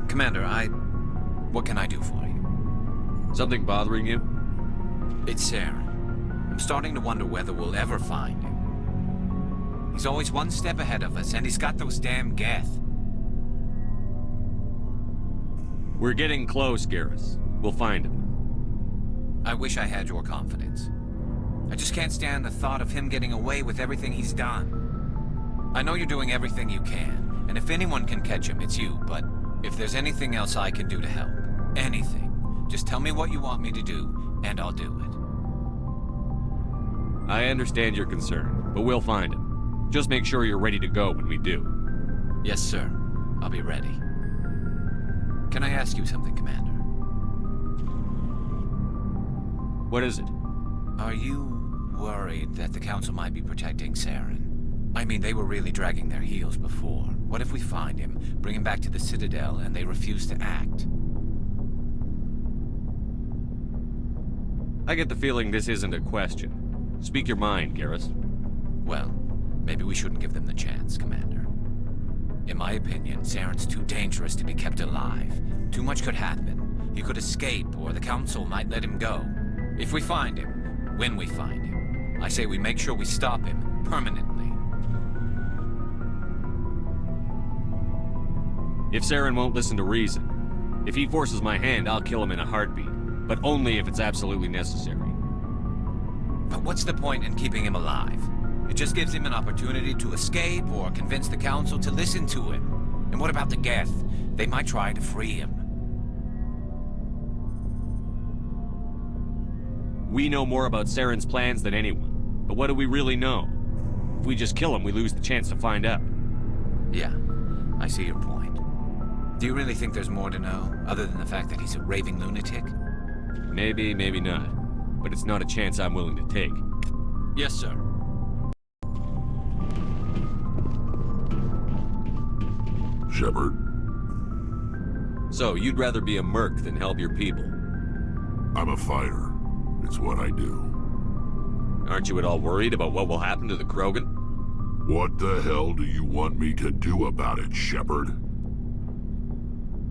Commander, what can I do for you? Something bothering you? It's Saren. I'm starting to wonder whether we'll ever find him. He's always one step ahead of us, and he's got those damn Geth. We're getting close, Garrus. We'll find him. I wish I had your confidence. I just can't stand the thought of him getting away with everything he's done. I know you're doing everything you can, and if anyone can catch him, it's you, but if there's anything else I can do to help, anything, just tell me what you want me to do, and I'll do it. I understand your concern, but we'll find him. Just make sure you're ready to go when we do. Yes, sir. I'll be ready. Can I ask you something, Commander? What is it? Are you worried that the Council might be protecting Saren? I mean, they were really dragging their heels before. What if we find him, bring him back to the Citadel, and they refuse to act? I get the feeling this isn't a question. Speak your mind, Garrus. Well, maybe we shouldn't give them the chance, Commander. In my opinion, Saren's too dangerous to be kept alive. Too much could happen. He could escape, or the Council might let him go. If we find him, when we find him, I say we make sure we stop him permanently. If Saren won't listen to reason, if he forces my hand, I'll kill him in a heartbeat. But only if it's absolutely necessary. But what's the point in keeping him alive? It just gives him an opportunity to escape or convince the Council to listen to him. And what about the Geth? They might try to free him. We know more about Saren's plans than anyone. But what do we really know? If we just kill him, we lose the chance to find out. Yeah, I see your point. Do you really think there's more to know, other than the fact that he's a raving lunatic? Maybe, maybe not. But it's not a chance I'm willing to take. Yes, sir. Shepard. So, you'd rather be a merc than help your people? I'm a fighter. It's what I do. Aren't you at all worried about what will happen to the Krogan? What the hell do you want me to do about it, Shepard?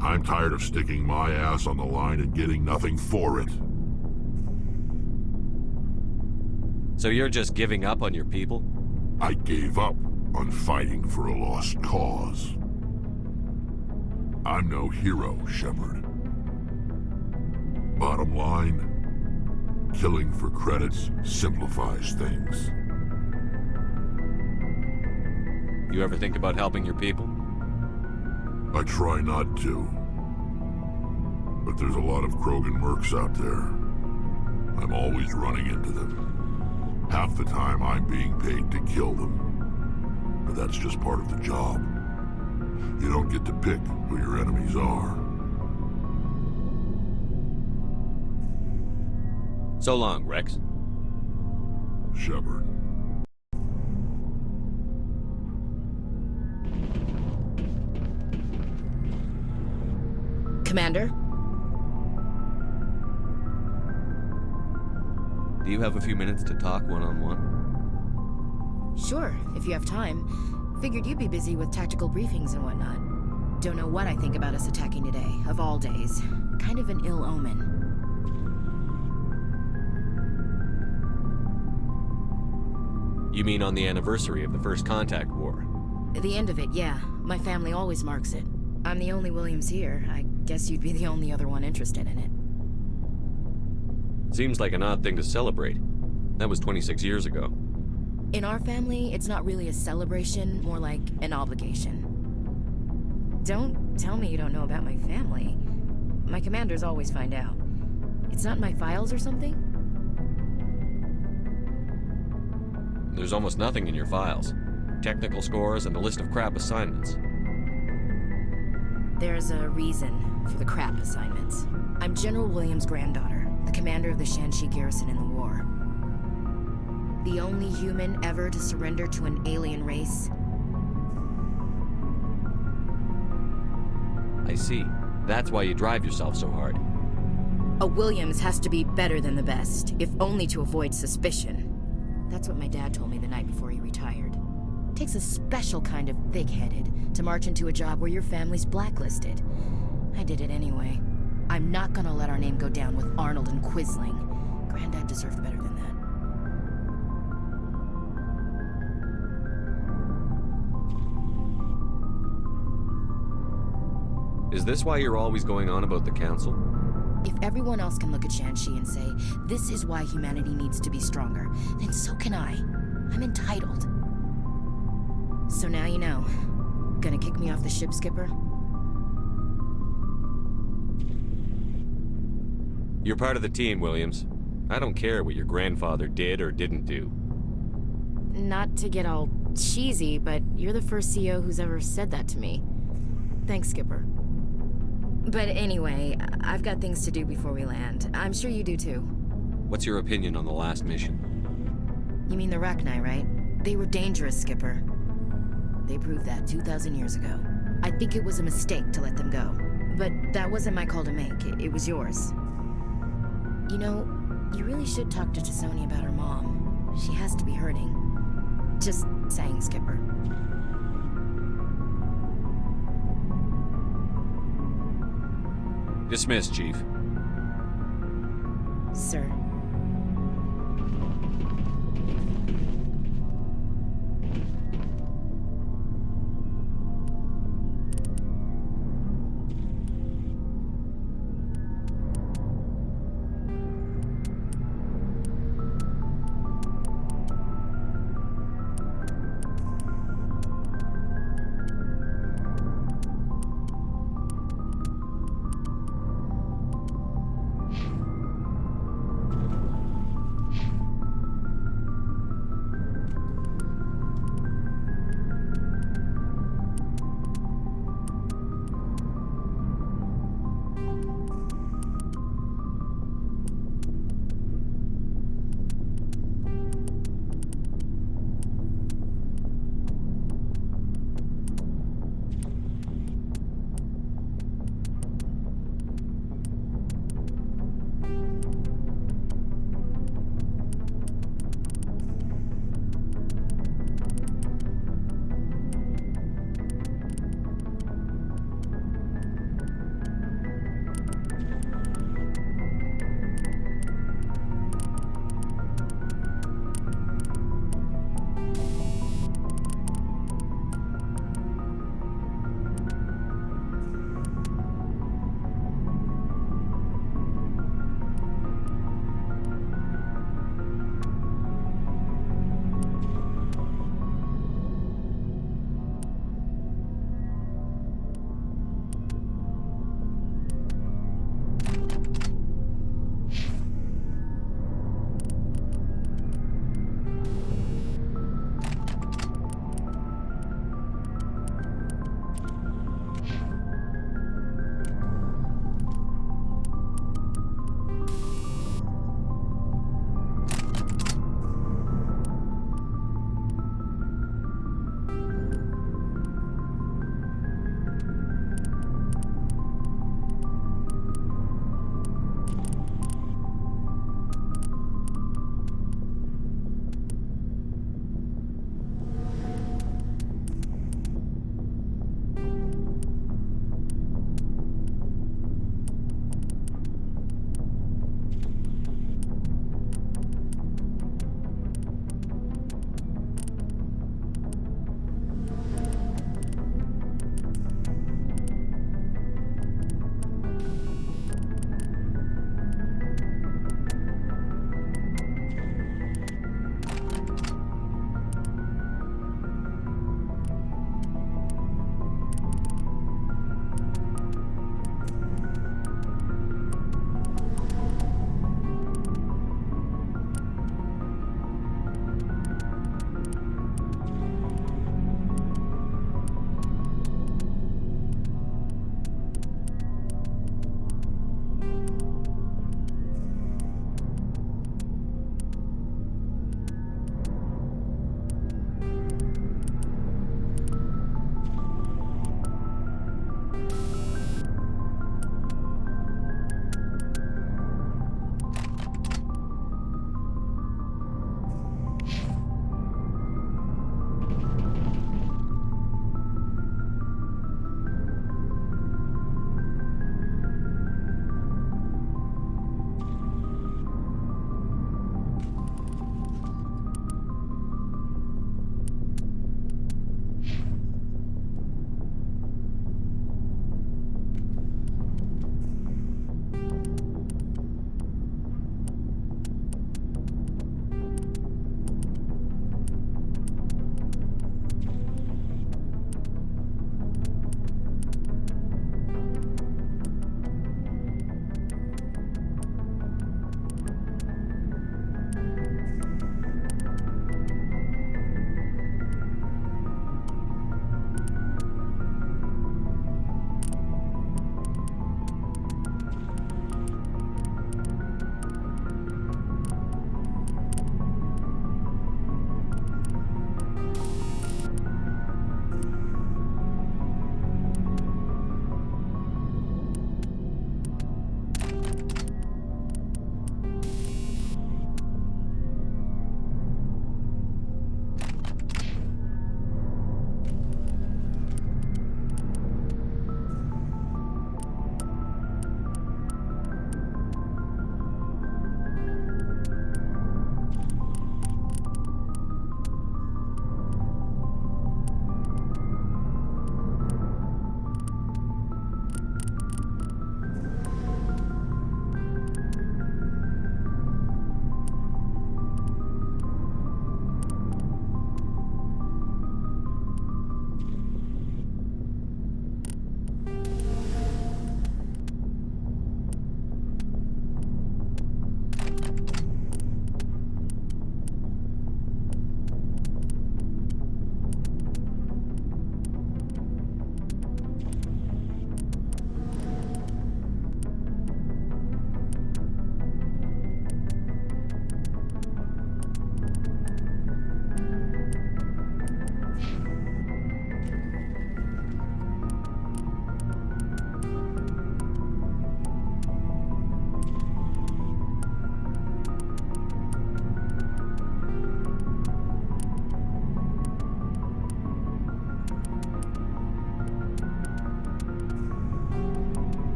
I'm tired of sticking my ass on the line and getting nothing for it. So you're just giving up on your people? I gave up on fighting for a lost cause. I'm no hero, Shepard. Bottom line, killing for credits simplifies things. You ever think about helping your people? I try not to. But there's a lot of Krogan mercs out there. I'm always running into them. Half the time I'm being paid to kill them. But that's just part of the job. You don't get to pick who your enemies are. So long, Rex. Shepard. Commander? Do you have a few minutes to talk one-on-one? Sure, if you have time. Figured you'd be busy with tactical briefings and whatnot. Don't know what I think about us attacking today, of all days. Kind of an ill omen. You mean on the anniversary of the First Contact War? The end of it, yeah. My family always marks it. I'm the only Williams here. I guess you'd be the only other one interested in it. Seems like an odd thing to celebrate. That was 26 years ago. In our family, it's not really a celebration, more like an obligation. Don't tell me you don't know about my family. My commanders always find out. It's not in my files or something? There's almost nothing in your files. Technical scores and a list of crap assignments. There's a reason for the crap assignments. I'm General Williams' granddaughter, the commander of the Shanxi garrison in the war. The only human ever to surrender to an alien race. I see. That's why you drive yourself so hard. A Williams has to be better than the best, if only to avoid suspicion. That's what my dad told me the night before he retired. Takes a special kind of thick-headed to march into a job where your family's blacklisted. I did it anyway. I'm not gonna let our name go down with Arnold and Quisling. Granddad deserved better than that. Is this why you're always going on about the Council? If everyone else can look at Shanxi and say, this is why humanity needs to be stronger, then so can I. I'm entitled. So now you know. Gonna kick me off the ship, Skipper? You're part of the team, Williams. I don't care what your grandfather did or didn't do. Not to get all cheesy, but you're the first CO who's ever said that to me. Thanks, Skipper. But anyway, I've got things to do before we land. I'm sure you do too. What's your opinion on the last mission? You mean the Rachni, right? They were dangerous, Skipper. They proved that 2,000 years ago. I think it was a mistake to let them go. But that wasn't my call to make. It was yours. You know, you really should talk to T'Soni about her mom. She has to be hurting. Just saying, Skipper. Dismissed, Chief. Sir.